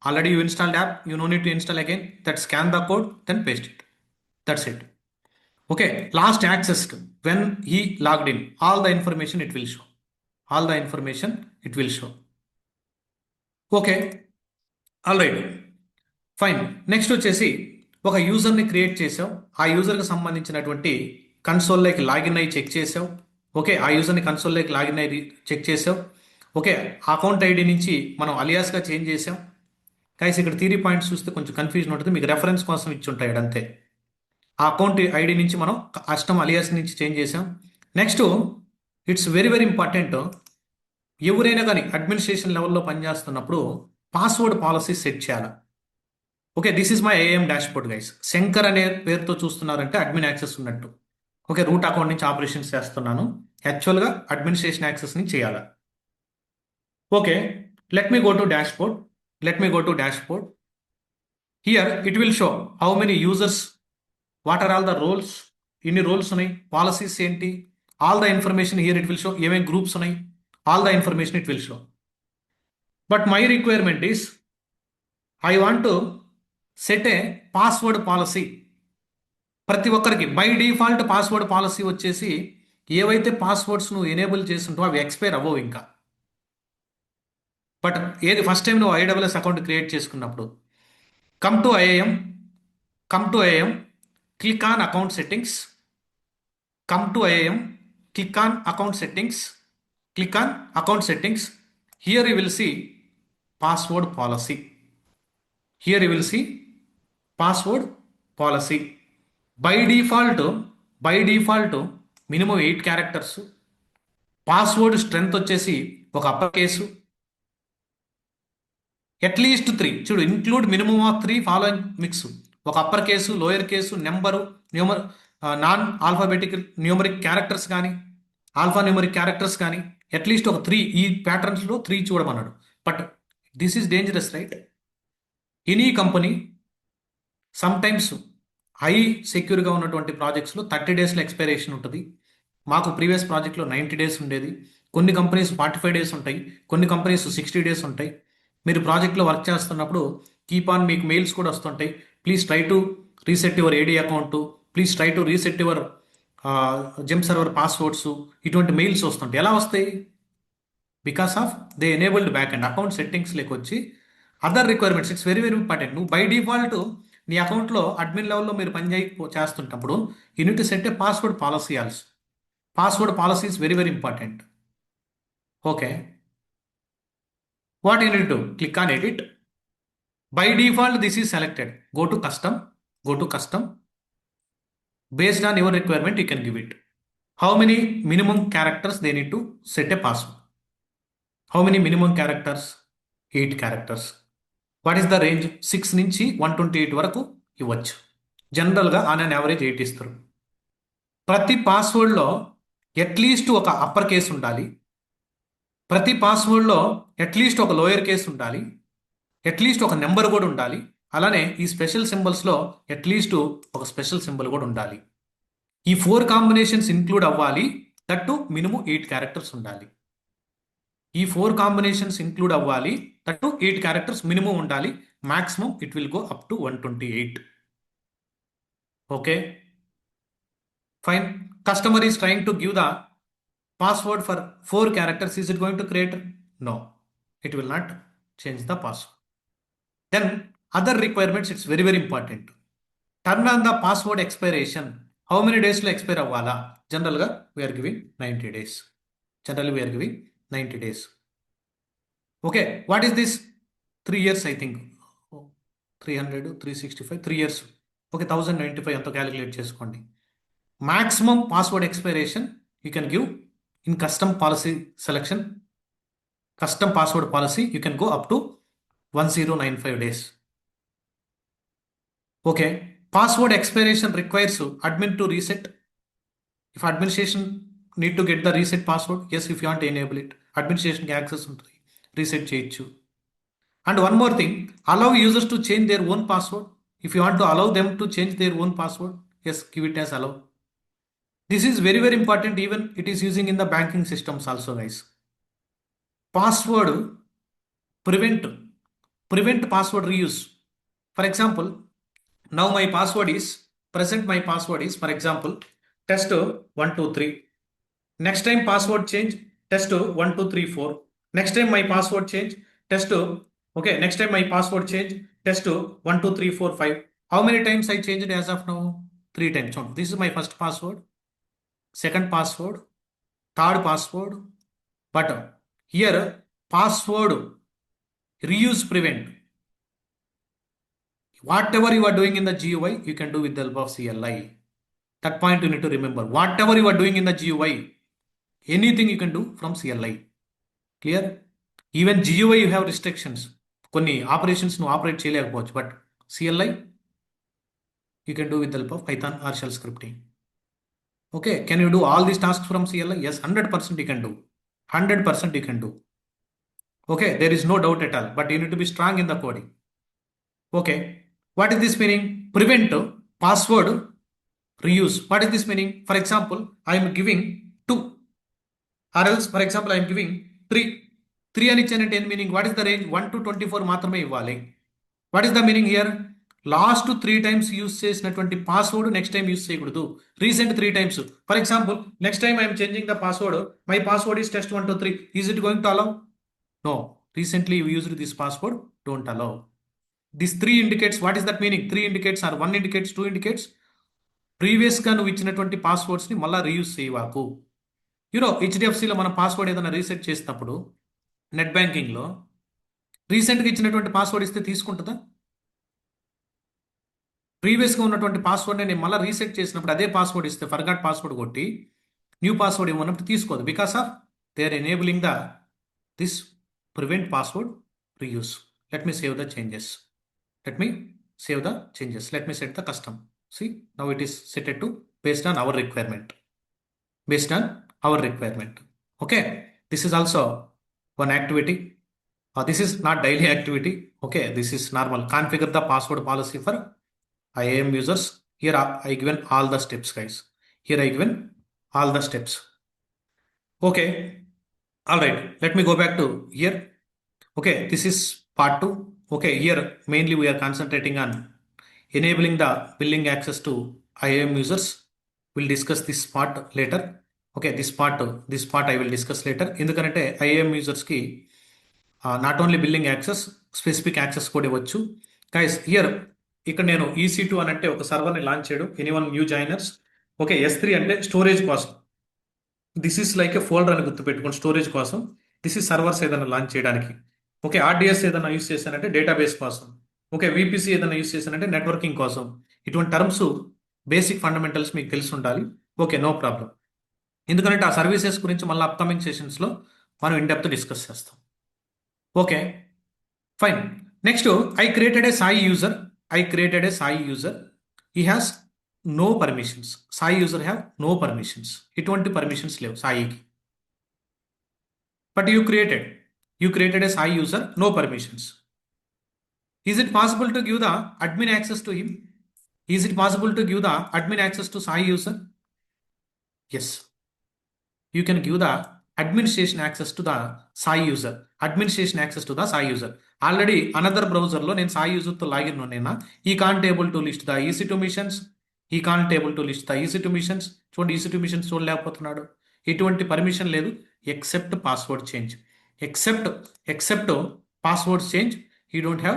Already you installed app. You no need to install again. That scan the code, then paste it. That's it. Okay, last accessed. When he logged in, all the information it will show. All the information it will show. Okay, all right, fine. Next వచ్చేసి ఒక యూజర్ని create చేసావు. ఆ యూజర్కి సంబంధించినటువంటి కన్సోల్లోకి login అయ్యి check చేసావు. Okay, ఆ యూజర్ని కన్సోల్లోకి login అయ్యి check చేసావు. ఓకే, అకౌంట్ ఐడి నుంచి మనం అలియాస్గా చేంజ్ చేసాం. గైస్ ఇక్కడ థియరీ పాయింట్స్ చూస్తే కొంచెం కన్ఫ్యూజన్ ఉంటుంది, మీకు రెఫరెన్స్ కోసం ఇచ్చి ఉంటాయి అంతే. ఆ అకౌంట్ ఐడి నుంచి మనం కస్టమ్ అలియాస్ నుంచి చేంజ్ చేసాం. Next it's very very important. ఎవరైనా కానీ అడ్మినిస్ట్రేషన్ లెవెల్లో పనిచేస్తున్నప్పుడు పాస్వర్డ్ పాలసీ సెట్ చేయాలి. Okay, this is my IAM dashboard guys. Shankar అనే పేరుతో చూస్తున్నారంటే అడ్మిన్ యాక్సెస్ ఉన్నట్టు. ఓకే, రూట్ అకౌంట్ నుంచి ఆపరేషన్స్ చేస్తున్నాను. యాక్చువల్గా అడ్మినిస్ట్రేషన్ యాక్సెస్ నుంచి చేయాలి. Okay, let me go to dashboard. Let me go to dashboard. Here it will show how many users, what are all the roles, ఎన్ని roles ఉన్నాయి, policies ఏంటి, all the information here it will show. ఏమేమి groups ఉన్నాయి, all the information it will show. But my requirement is I want to set a password policy. ప్రతి ఒక్కరికి by default password policy వచ్చేసి ఏవైతే passwords నువ్వు enable చేస్తుంటో అవి expire అవ్వవు ఇంకా. బట్ ఏది ఫస్ట్ టైం నువ్వు ఐడబ్ల్యూఎస్ అకౌంట్ క్రియేట్ చేసుకున్నప్పుడు come to IAM, click on account settings, come to IAM, click on account settings, here you will see password policy. By default minimum 8 characters. Password strength వచ్చేసి ఒక upper case, at least 3 చూడు, include minimum of 3 following mix. ఒక upper case, lower case, number, non alphabetic numeric characters కానీ, alpha numeric characters కానీ, at least ఒక 3 ఈ ప్యాటర్న్స్లో 3 చూడమన్నాడు. But this is dangerous right. Any company sometimes high సెక్యూర్గా ఉన్నటువంటి ప్రాజెక్ట్స్లో 30 డేస్లో ఎక్స్పైరేషన్ ఉంటుంది. మాకు ప్రీవియస్ ప్రాజెక్ట్లో 90 డేస్ ఉండేది. కొన్ని కంపెనీస్ 45 డేస్ ఉంటాయి, కొన్ని కంపెనీస్ 60 డేస్ ఉంటాయి. మీరు ప్రాజెక్ట్లో వర్క్ చేస్తున్నప్పుడు కీప్ ఆన్, మీకు మెయిల్స్ కూడా వస్తుంటాయి. Please try to reset your AD account, please try to reset your gem server passwords, ఇటువంటి మెయిల్స్ వస్తుంటాయి. ఎలా వస్తాయి? Because of they enabled back and account settings వచ్చి other requirements. It's very very important. నువ్వు by default నీ అకౌంట్లో admin లెవెల్లో మీరు పని చేస్తున్నప్పుడు you need to set a password policy also. Password policy is very very important. Okay, what you need to click on edit. By default this is selected. Go to custom. Based on your requirement you can give it. How many minimum characters they need to set a password. How many minimum characters? 8 characters. What is the range? 6 నుంచి 128 వరకు ఇవ్వచ్చు. జనరల్గా on an average 8 ఇస్తారు. ప్రతి పాస్వర్డ్లో at least ఒక upper case ఉండాలి, ప్రతి పాస్వర్డ్లో at least ఒక లోయర్ కేసు ఉండాలి, అట్లీస్ట్ ఒక నెంబర్ కూడా ఉండాలి. అలానే ఈ స్పెషల్ సింబల్స్లో అట్లీస్ట్ ఒక స్పెషల్ సింబల్ కూడా ఉండాలి. ఈ 4 కాంబినేషన్స్ ఇంక్లూడ్ అవ్వాలి. దట్టు మినిమం 8 క్యారెక్టర్స్ ఉండాలి. ఈ 4 కాంబినేషన్స్ ఇంక్లూడ్ అవ్వాలి. దట్టు 8 క్యారెక్టర్స్ మినిమం ఉండాలి. Maximum it will go up to 128. Okay, fine. Customer is trying to give the password for 4 characters. Is it going to create? No, it will not change the password. Then other requirements, it's very very important. Turn on the password expiration. How many days to expire avvala? Generally we are giving 90 days. Okay, what is this? 3 years I think. 300, 365, 3 years. Okay, 1095 అంత calculate చేసుకోండి. Maximum password expiration you can give in custom policy selection, custom password policy, you can go up to 1095 days. Okay, password expiration requires admin to reset. If administration need to get the reset password, yes, if you want to enable it, administration కి access ఉంటుంది, reset చేయొచ్చు. And one more thing, allow users to change their own password. If you want to allow them to change their own password, yes, give it as allow. This is very, very important. Even it is using in the banking systems also, guys. Password prevent prevent password reuse. For example, now my password is present. My password is, for example, test 123. Next time password change, test 1234. Next time my password change, test okay. Next time my password change, test 12345. How many times I changed as of now? 3 times. So this is my first password, second password, third password. But here password reuse prevent. Whatever you are doing in the GUI, you can do with the help of CLI. That point you need to remember. Whatever you are doing in the GUI, anything you can do from CLI. Clear? Even GUI you have restrictions. కొన్ని operations నువ్వు operate చేయలేకపోవచ్చు, but CLI you can do with the help of Python or shell scripting. Okay, can you do all these tasks from CLI? Yes, 100% you can do. 100% you can do. Okay, there is no doubt at all, but you need to be strong in the coding. Okay, what is this meaning? Prevent password reuse. What is this meaning? For example, I am giving 2, or else for example I am giving 3. 3 అని ఇచ్చానంటే ఏం meaning? What is the range? 1 to 24 మాత్రమే ఇవ్వాలి. What is the meaning here? Last 3 times use చేసినటువంటి password next time use చేయకూడదు. Recent 3 times. For example, next time I'm changing the password. My password is test 123. Is it going to allow? No. Recently you used this password, don't allow. This 3 indicates, what is that meaning? 3 indicates or 1 indicates, 2 indicates. ప్రీవియస్గా నువ్వు ఇచ్చినటువంటి పాస్వర్డ్స్ని మళ్ళీ reuse చేయవాకు. హెచ్డిఎఫ్సిలో మన password ఏదైనా reset చేసినప్పుడు net బ్యాంకింగ్లో రీసెంట్గా ఇచ్చినటువంటి పాస్వర్డ్ ఇస్తే తీసుకుంటుందా? ప్రీవియస్గా ఉన్నటువంటి పాస్వర్డ్ని నేను మళ్ళీ రీసెట్ చేసినప్పుడు అదే పాస్వర్డ్ ఇస్తే, ఫర్గాట్ పాస్వర్డ్ కొట్టి న్యూ పాస్వర్డ్ ఇవ్వనప్పుడు తీసుకోదు. Because of they are enabling this prevent password reuse. Let me save the changes. Let me save the changes. Let me set the custom. See, now it is set to based on our requirement. Based on our requirement. Okay. This is also one activity. This is not daily activity. Okay. This is normal. Configure the password policy for IAM users. Here I given all the steps, guys. Here I given all the steps. Okay. All right. Let me go back to here. Okay. This is part 2. Okay, here mainly we are concentrating on enabling the billing access to IAM users. We'll discuss this part later. Okay, this part I will discuss later. ఎందుకంటే IAM users కి not only billing access, specific access కూడా ఇవ్వచ్చు. Guys here ఇక్కడ నేను EC2 అని అంటే ఒక సర్వర్ని లాంచ్ చేయడం. Anyone new joiners. Okay, S3 అంటే స్టోరేజ్ కోసం. This is like a folder అని గుర్తుపెట్టుకోండి, స్టోరేజ్ కోసం. దిస్ ఇస్ సర్వర్స్ ఏదైనా లాంచ్ చేయడానికి. ఓకే, ఆర్డిఎస్ ఏదైనా యూస్ చేశానంటే డేటాబేస్ కోసం. ఓకే, VPC ఏదైనా యూస్ చేశానంటే నెట్వర్కింగ్ కోసం. ఇటువంటి టర్మ్స్, బేసిక్ ఫండమెంటల్స్ మీకు తెలిసి ఉండాలి. Okay, no problem. ఎందుకంటే ఆ సర్వీసెస్ గురించి మళ్ళీ అప్కమింగ్ సెషన్స్లో మనం ఇన్ డెప్త్ డిస్కస్ చేస్తాం. Okay, fine. Next, I created a Sai user. He has no permissions. Sai user have no permissions. ఎటువంటి పర్మిషన్స్ లేవు సాయికి. But you created a Sai user, no permissions. Is it possible to give the admin access to him? Is it possible to give the admin access to Sai user? Yes. You can give the administration access to the Sai user. Administration access to the Sai user. Already another browser lo నేను Sai user తో login ఉన్నానా, he can't able to list the EC2 missions. చూడండి, EC2 missions చూడలేకపోతున్నాడు. ఎటువంటి permission లేదు, except password change. Except password change, he don't have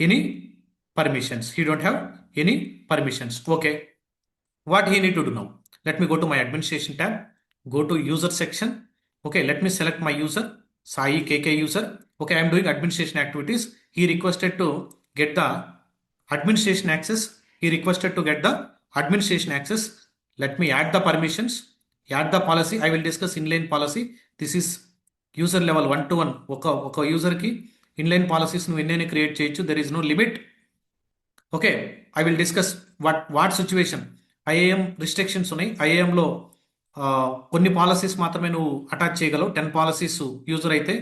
any permissions. Okay, what he need to do now? Let me go to my administration tab, go to user section. Okay, let me select my user, Sai KK user. Okay, I am doing administration activities. He requested to get the administration access. Let me add the permissions, add the policy. I will discuss inline policy. This is user level 1-to-1. ఒక యూజర్కి inline policies నువ్వు ఎన్నైనా create చేయొచ్చు. There is no limit. Okay, I will discuss what situation. IAM restrictions ఉన్నాయి. IAMలో కొన్ని policies మాత్రమే నువ్వు అటాచ్ చేయగలవు. 10 పాలసీస్ యూజర్ అయితే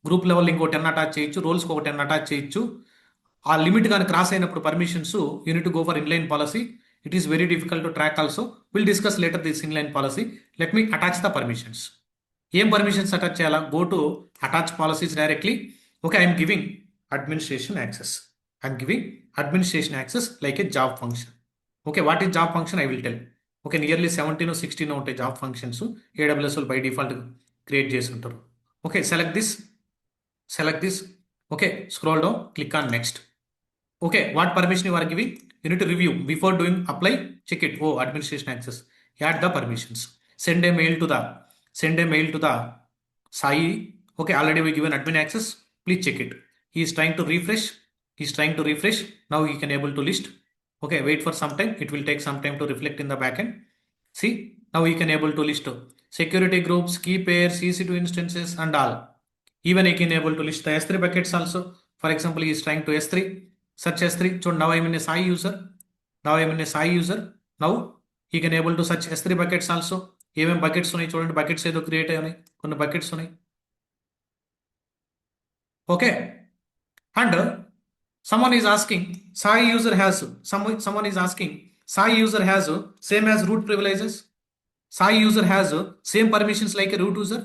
గ్రూప్ లెవెల్ ఇంకో 10 అటాచ్ చేయొచ్చు, రోల్స్కి ఒక 10 అటాచ్ చేయొచ్చు. ఆ లిమిట్ కానీ క్రాస్ అయినప్పుడు permissions unit go for inline policy. It is very difficult to track also. Will discuss later this inline policy. Let me attach the permissions. ఏం permissions attach చేయాలా? Go to attach policies directly. Okay, I'm giving administration access. I'm giving administration access like A job function. Okay, what is job function? I will tell. Okay, nearly 17 16 ఉంటాయి job functions. AWS by default create చేసి ఉంటారు. Okay, select this. Okay, scroll down, click on next. Okay, what permission you are giving? You need to review before doing apply. Check it. Oh, administration access. Add the permissions. Send a mail to the Sai. Okay, already we given admin access. Please check it. He is trying to refresh. Now he can able to list. Okay, wait for some time. It will take some time to reflect in the backend. See, now he can able to list security groups, key pairs, EC2 instances and all. Even he can able to list the S3 buckets also. For example, he is trying to S3. Search S3. So now I am in a Sai user. Now he can able to search S3 buckets also. Even buckets ఉన్నాయి చూడండి, buckets ఏదో create అయ్యాయి, కొన్ని buckets ఉన్నాయి. Okay, and someone is asking Sai user has same as root privileges. Sai user has same permissions like a root user.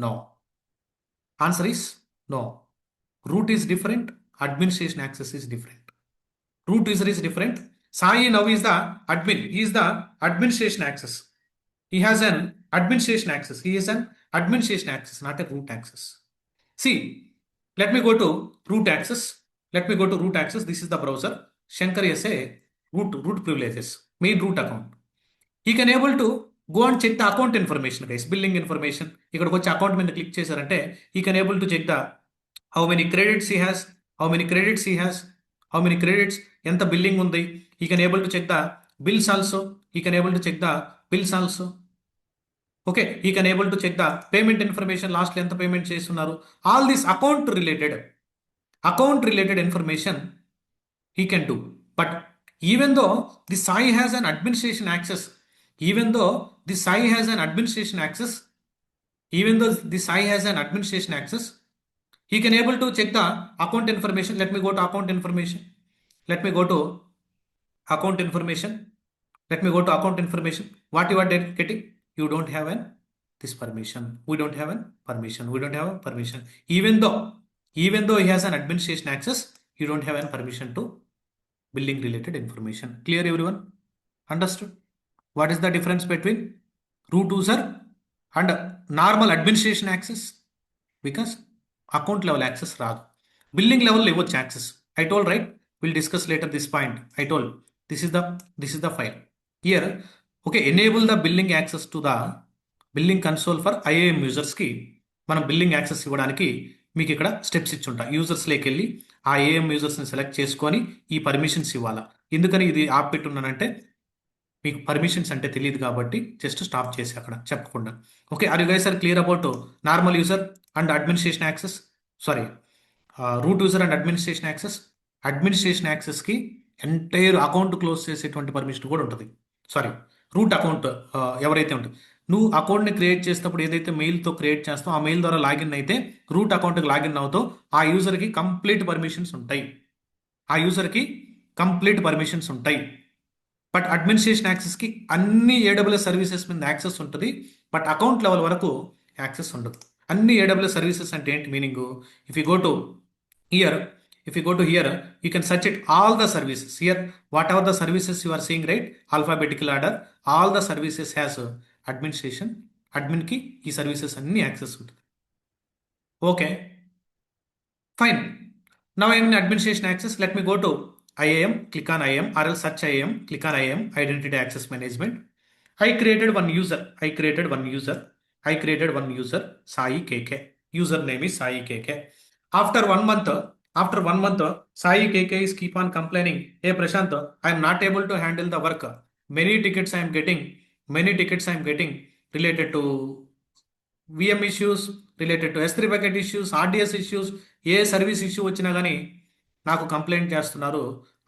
No. Answer is no. Root is different. Administration access is different. Root user is different. Sai now is the admin. He is the administration access. He has an administration access. Not a root access. See, let me go to root access. This is the browser. Shankar is a root privileges. Main root account. He can able to go and check the account information, guys. Billing information. ఇక్కడికి వచ్చి account మీద click చేశారంటే he can able to check the how many credits he has, ఎంత billing ఉంది. he can able to check the bills also. Okay, he can able to check the payment information, last ఎంత payment చేస్తున్నారు. All this account related information he can do. But even though the Sai has an administration access, he can able to check the account information. Let me go to account information. What you are getting? You don't have this permission. We don't have permission. Even though he has an administration access, you don't have any permission to billing related information. Clear everyone? Understood? What is the difference between root user and normal administration access? Because account level access రాదు, billing level ఇవ్వచ్చు access. I told, right? We'll discuss later this point. I told this is the file here. Okay, enable the billing access to the billing console for IAM users కి మనం billing access ఇవ్వడానికి మీకు ఇక్కడ steps ఇచ్చుంటా. Users లేకి వెళ్ళి ఆ AM యూజర్స్ని select చేసుకొని ఈ పర్మిషన్స్ ఇవ్వాలా. ఎందుకని ఇది ఆపెట్టున్నానంటే మీకు పర్మిషన్స్ అంటే తెలియదు కాబట్టి జస్ట్ స్టాప్ చేసి అక్కడ చెప్పకుండా. Okay, are you guys are clear about normal user and administration access? Sorry, root user and administration యాక్సెస్కి ఎంటైర్ అకౌంట్ క్లోజ్ చేసేటువంటి పర్మిషన్ కూడా ఉంటుంది. సారీ, రూట్ అకౌంట్ ఎవరైతే ఉంటుంది, నువ్వు అకౌంట్ని క్రియేట్ చేసేటప్పుడు ఏదైతే మెయిల్తో క్రియేట్ చేస్తావు ఆ మెయిల్ ద్వారా లాగిన్ అయితే రూట్ అకౌంట్కి లాగిన్ అవుతావు, ఆ యూజర్కి కంప్లీట్ పర్మిషన్స్ ఉంటాయి. బట్ అడ్మినిస్ట్రేషన్ యాక్సెస్కి అన్ని AWS సర్వీసెస్ మీద యాక్సెస్ ఉంటుంది, బట్ అకౌంట్ లెవెల్ వరకు యాక్సెస్ ఉండదు. అన్ని AWS సర్వీసెస్ అంటే ఏంటి meaning? If you go to hear, you can search it all the services here. Whatever the services you are seeing, right, alphabetical order, all the services has administration. Admin కి ఈ services అన్ని access ఉంటుంది. Okay, fine. Now I am in administration access. Let me go to IAM, click on IAM, or else search IAM, click on IAM, identity access management. I created one user, Sai KK. User name is Sai KK. After one month, Sai KK is keep on complaining, hey Prashant, I am not able to handle the work. Many tickets I am getting related to VM issues, related to S3 bucket issues, RDS issues, ఏ service issue వచ్చినా కానీ నాకు complaint చేస్తున్నారు.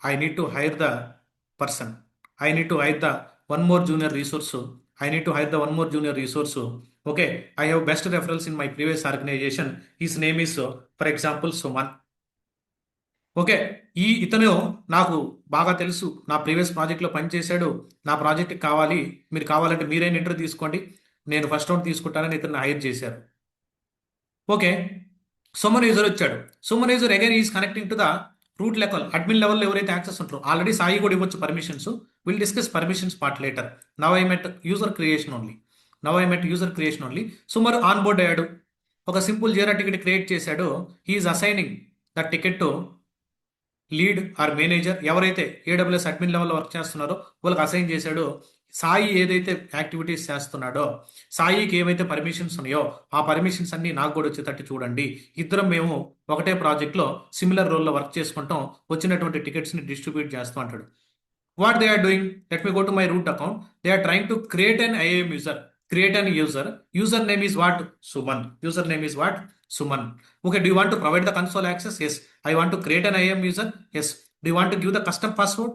I need to hire the one more junior resource. Okay, I have best referrals in my previous organization. His name is, for example, Suman. Okay, ఇతను నాకు బాగా తెలుసు, నా ప్రీవియస్ ప్రాజెక్ట్లో పనిచేశాడు, నా ప్రాజెక్ట్కి కావాలి, మీరు కావాలంటే మీరైనా ఇంటర్వ్యూ తీసుకోండి, నేను ఫస్ట్ రౌండ్ తీసుకుంటానని ఇతను హైర్ చేశారు. ఓకే, సుమన్ యూజర్ వచ్చాడు. Suman user again is connecting to the root level, admin లెవెల్లో ఎవరైతే యాక్సెస్ ఉంటారో ఆల్రెడీ సాయి కూడా ఇవ్వచ్చు permissions. Will discuss permissions part later. Now I met user creation only. Suman on board అయ్యాడు, ఒక సింపుల్ జీరా టికెట్ క్రియేట్ చేశాడు. He is assigning the ticket to lead or manager, ఎవరైతే AWS admin లెవెల్లో వర్క్ చేస్తున్నారో వాళ్ళకి అసైన్ చేశాడు. సాయి ఏదైతే యాక్టివిటీస్ చేస్తున్నాడో, సాయికి ఏవైతే పర్మిషన్స్ ఉన్నాయో ఆ పర్మిషన్స్ అన్ని నాకు కూడా వచ్చేటట్టు చూడండి. ఇద్దరం మేము ఒకటే ప్రాజెక్ట్లో సిమిలర్ రోల్లో వర్క్ చేసుకుంటాం, వచ్చినటువంటి టికెట్స్ని డిస్ట్రిబ్యూట్ చేస్తూ అంటాడు. What they are doing? Let me go to my root account. They are trying to create an IAM user. Create an user. Username is what? Suman. Username is what? Suman. Okay, do you want to provide the console access? Yes. I want to create an IAM user? Yes. Do you want to give the custom password?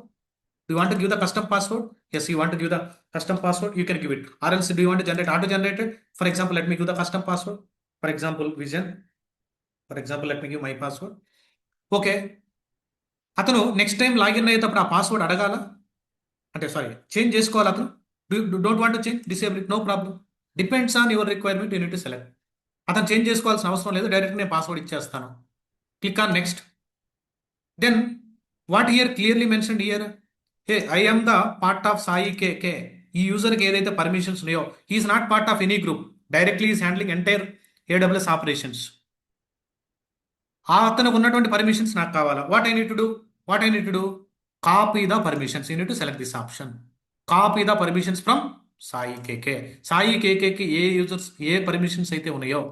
Do you want to give the custom password? Yes, you want to give the custom password, you can give it. Or else do you want to generate auto-generated? For example, let me give the custom password. For example, Vision. For example, let me give my password. Okay. అతను next time login అయ్యేటప్పుడు ఆ password అడగాల, అంటే sorry change చేసుకోవాలి. అతను don't want to change, disable it, no problem. Depends on your requirement, you need to select. అతను change చేసుకోవాల్సిన అవసరం లేదు, డైరెక్ట్ నేను పాస్వర్డ్ ఇచ్చేస్తాను. Click on next. Then what here clearly mention here, hey I am the part of Sai KK. ఈ యూజర్కి ఏదైతే permissions ఉన్నాయో he is not part of any group, directly is handling entire AWS operations. ఆ అతనికి ఉన్నటువంటి permissions నాకు కావాలా. What I need to do, copy the permissions. You need to select this option, copy the permissions from Sai KK. Sai కేకేకి ఏ users ఏ permissions అయితే ఉన్నాయో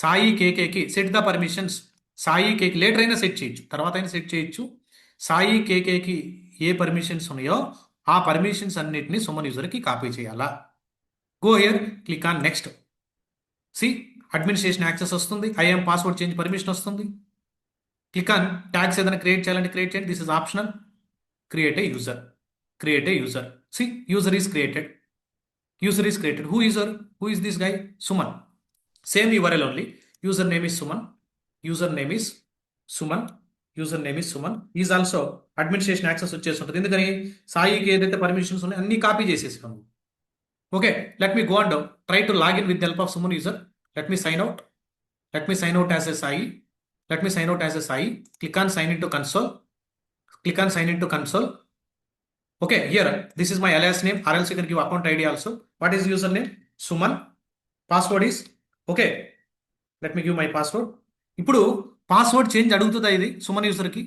సాయి కేకేకి set the permissions. Sai KK later అయినా సెట్ చేయొచ్చు, తర్వాత అయినా సెట్ చేయొచ్చు. సాయి కేకేకి ఏ పర్మిషన్స్ ఉన్నాయో ఆ పర్మిషన్స్ అన్నిటిని సుమన్ యూజర్కి కాపీ చేయాలా. Go here, click on next. See administration access వస్తుంది, ఐఎం పాస్వర్డ్ చేంజ్ పర్మిషన్ వస్తుంది. క్లిక్ ఆన్ ట్యాగ్స్, ఏదైనా క్రియేట్ చేయాలంటే క్రియేట్ చేయండి, this is optional. Create a user. See user is created. Who is this guy? Suman. Same URL only. Username is Suman. Is also administration access వచ్చేసి ఉంటుంది. ఎందుకని సాయికి ఏదైతే permissions ఉన్నాయో అన్ని కాపీ చేసేసాము. Okay, let me go and try to login with help of Suman user. Let me sign out as a Sai. Click on sign into console. Okay, here this is my alias name, or else you can give account ID also. What is username? Suman. Password is okay. Let me give my password. ఇప్పుడు password change అడుగుతుందా ఇది సుమన్ యూజర్కి?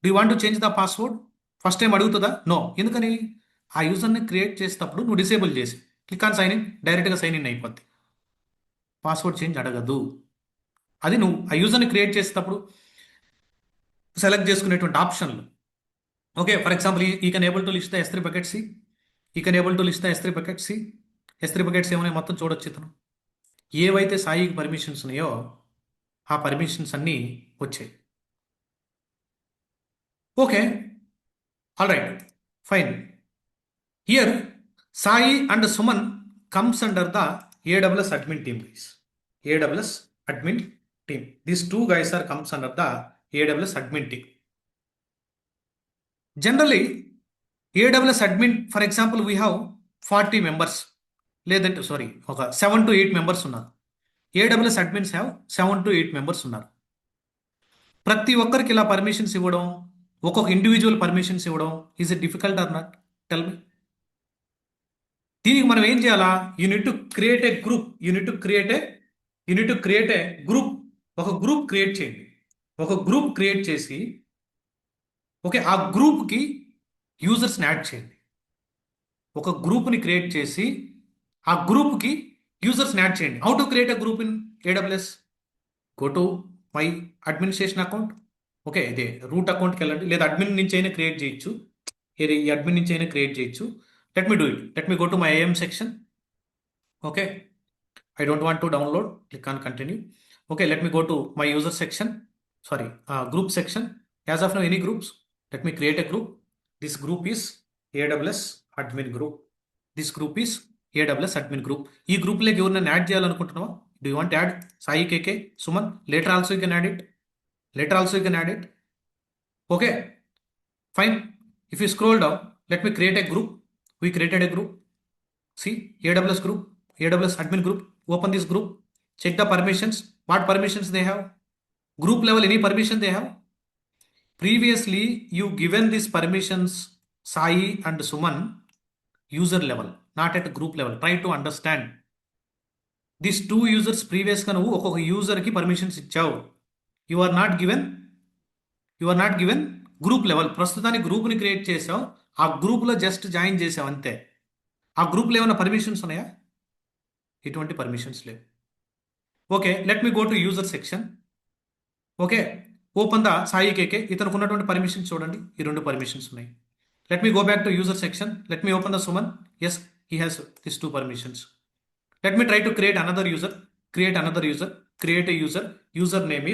Do you want to change the password? First time అడుగుతుందా? No. ఎందుకని? ఆ యూజర్ని create చేసేటప్పుడు నువ్వు డిసేబుల్ చేసి క్లిక్ ఆన్ సైన్ ఇన్, డైరెక్ట్గా సైన్ ఇన్ అయిపోద్ది. పాస్వర్డ్ చేంజ్ అడగదు. అది నువ్వు ఆ యూజర్ని క్రియేట్ చేసేటప్పుడు సెలెక్ట్ చేసుకునేటువంటి ఆప్షన్లు. ఓకే, ఫర్ ఎగ్జాంపుల్ ఈ can able to list the S3 bucket see. S3 buckets ఏమైనా మొత్తం చూడొచ్చు. ఇతను ఏవైతే సాయికి పర్మిషన్స్ ఉన్నాయో ఆ పర్మిషన్స్ అన్నీ వచ్చాయి. Okay, all right, fine. Here Sai and Suman comes under the AWS admin team, guys. AWS admin team. These two guys are comes under the AWS admin team. Generally, AWS admin, for example, we have 40 members. లేదంటే sorry, ఒక 7 to 8 members ఉన్నారు. AWS admins have 7 to 8 members ఉన్నారు. ప్రతి ఒక్కరికి ఇలా permissions ఇవ్వడం, ఒక్కొక్క individual permissions ఇవ్వడం is a difficult or not? Tell me. దీనికి మనం ఏం చేయాలా? You need to create a group. ఒక గ్రూప్ క్రియేట్ చేయండి. ఒక గ్రూప్ క్రియేట్ చేసి ఓకే ఆ గ్రూప్కి యూజర్స్ని యాడ్ చేయండి. ఒక గ్రూప్ని క్రియేట్ చేసి ఆ గ్రూప్కి యూజర్స్ని యాడ్ చేయండి. How to create a group in AWS? Go to my administration account. Okay, ఇదే రూట్ అకౌంట్కి వెళ్ళండి, లేదా అడ్మిన్ నుంచి అయినా క్రియేట్ చేయొచ్చు. ఈ అడ్మిన్ నుంచి అయినా క్రియేట్ చేయొచ్చు. Let me do it. Let me go to my IAM section. Okay, I don't want to download. Click on continue. Okay, let me go to my user section. Sorry, group section. As of now, any groups? Let me create a group. This group is AWS admin group. This group is AWS admin group. ఈ గ్రూప్లోకి ఎవరినైనా add చేయాలనుకుంటున్నావా? Do you want add Sai KK, Suman? Later also you can add it. Later also you can add it. Okay, fine. If you scroll down, let me create a group. We created a group. See, AWS group, AWS admin group. Open this group. Check the permissions. What permissions they have? Group level, any permission they have? Previously, you given these permissions, Sai and Suman, user level, not at group level. Try to understand. These two users previous గా నువ్వు ఒక్కొక్క user కి permissions ఇచ్చావు. You are not given group level. ప్రస్తుతానికి గ్రూప్ని create చేసావు, ఆ గ్రూప్లో జస్ట్ జాయిన్ చేసావు అంతే. ఆ గ్రూప్లో ఏమైనా పర్మిషన్స్ ఉన్నాయా? ఎటువంటి పర్మిషన్స్ లేవు. Okay, let me go to user section. Okay, open the Sai KK. ఇతనికి ఉన్నటువంటి పర్మిషన్స్ చూడండి, ఈ 2 పర్మిషన్స్ ఉన్నాయి. Let me go back to user section. Let me open the Suman. Yes, he has this 2 permissions. Let me try to create another user. Create a user. Username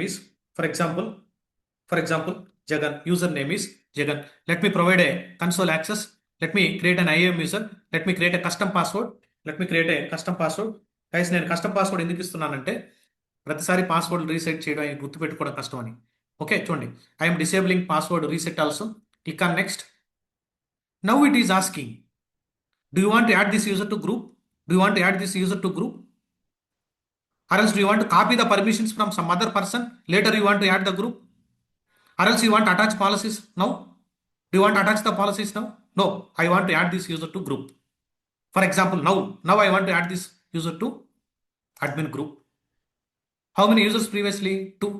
is for example Jagan. Username is Jagan. Let me provide a console access. Let me create an IAM user. Let me create a custom password. Guys, నేను custom password ఎందుకు ఇస్తున్నానంటే ప్రతిసారి password reset చేయడం గుర్తుపెట్టుకోవడం కష్టం అని. Okay, చూడండి, I'm డిసేబులింగ్ password reset also. Click on next. Now it is asking, do you want add this user to group? Or else do you want to copy the permissions from some other person? Later you want to add the group? Or else you want to attach policies now? Do you want to attach the policies now? No, I want to add this user to group. For example, now I want to add this user to admin group. How many users previously? 2.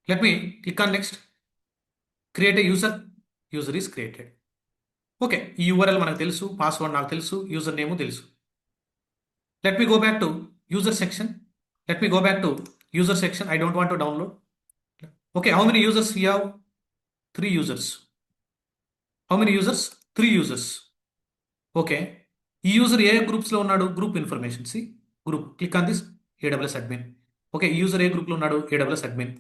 Let me click on next. Create a user. User is created. Okay, ఈ URL మనకు తెలుసు, password నాకు తెలుసు, user name తెలుసు. Let me go back to user section. I don't want to download. Okay, how many users we have? 3 users. How many users? 3 users. Okay, ఈ user ఏ groups లో ఉన్నాడు? Group information. See group. Click on this AWS admin. Okay, ఈ user ఏ group లో ఉన్నాడు? AWS admin.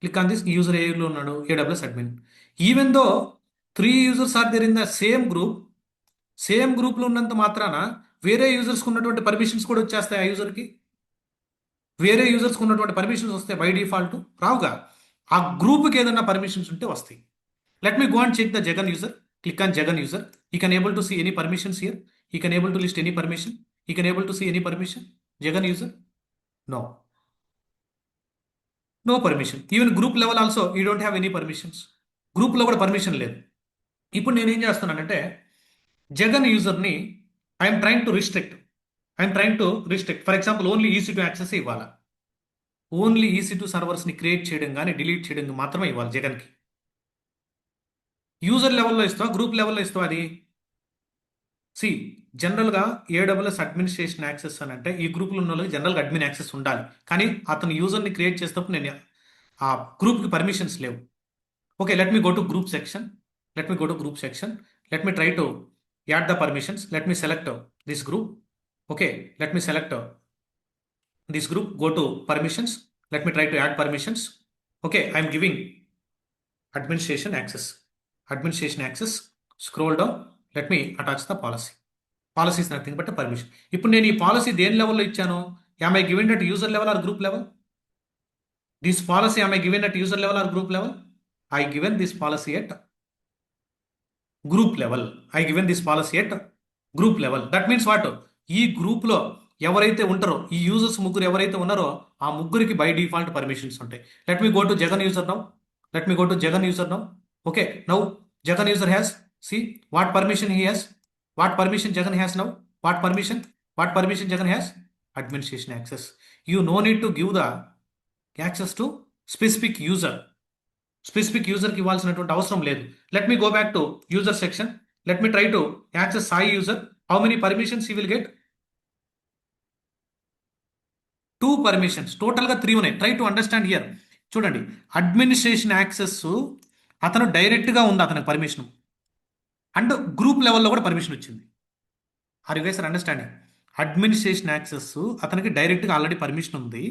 Click on this. ఈ user ఏ లో ఉన్నాడు? AWS admin. Even though 3 users are there in the same group లో ఉన్నంత మాత్రాన వేరే యూజర్స్ ఉన్నటువంటి పర్మిషన్స్ కూడా వచ్చేస్తాయి. ఆ యూజర్కి వేరే యూజర్స్కి ఉన్నటువంటి పర్మిషన్స్ వస్తాయి బై డిఫాల్ట్? రావుగా. ఆ గ్రూప్కి ఏదైనా పర్మిషన్స్ ఉంటే వస్తాయి. Let me go and check the Jagan user. Click on Jagan user. You can able to see any permissions here. You can able to list any permission. You can able to see any permission. Jagan user, no permission. Even group level also you don't have any permissions. గ్రూప్లో కూడా permission లేదు. ఇప్పుడు నేనేం చేస్తున్నానంటే జగన్ యూజర్ని I'm trying to restrict. For example only EC2 access ఇవ్వాలా? Only EC2 సర్వర్స్ని create చేయడం కానీ డిలీట్ చేయడం మాత్రమే ఇవ్వాలి జగన్కి. యూజర్ లెవెల్లో ఇస్తావా, గ్రూప్ లెవెల్లో ఇస్తావా? అది సి జనరల్గా AWS అడ్మినిస్ట్రేషన్ యాక్సెస్ అని అంటే ఈ గ్రూప్లో ఉన్న వాళ్ళకి జనరల్గా అడ్మిన్ యాక్సెస్ ఉండాలి. కానీ అతను యూజర్ని క్రియేట్ చేసేటప్పుడు నేను ఆ గ్రూప్కి పర్మిషన్స్ లేవు. Okay, let me go to group section. Let me try to add the permissions. Let me select this group. Okay, let me select this group. Go to permissions. Let me try to add permissions. Okay, I am giving administration access. Scroll down. Let me attach the policy. Policy is nothing but a permission. ఇప్పుడు నేను ఈ policy దేని లెవెల్లో ఇచ్చాను? Am I given at user level or group level? This policy am I given at user level or group level? I given this policy at group level. That means what? ఈ గ్రూప్లో ఎవరైతే ఉంటారో, ఈ users ముగ్గురు ఎవరైతే ఉన్నారో ఆ ముగ్గురికి బై డిఫాల్ట్ పర్మిషన్స్ ఉంటాయి. Let me go to Jagan user now. Okay, now Jagan user has, see what permission he has, what permission Jagan has now, what permission Jagan has? Administration access. You no need to give the access to specific యూజర్కి ఇవ్వాల్సినటువంటి అవసరం లేదు. Let me go back to user section. Let me try to access Sai user. How many permissions he will get? 2 permissions. టోటల్గా 3 ఉన్నాయి. Try to understand here. చూడండి, administration access అతను డైరెక్ట్గా ఉంది, అతనికి పర్మిషన్, అండ్ గ్రూప్ లెవెల్లో కూడా పర్మిషన్ వచ్చింది. Are you guys are understanding? Administration access అతనికి డైరెక్ట్గా ఆల్రెడీ పర్మిషన్ ఉంది,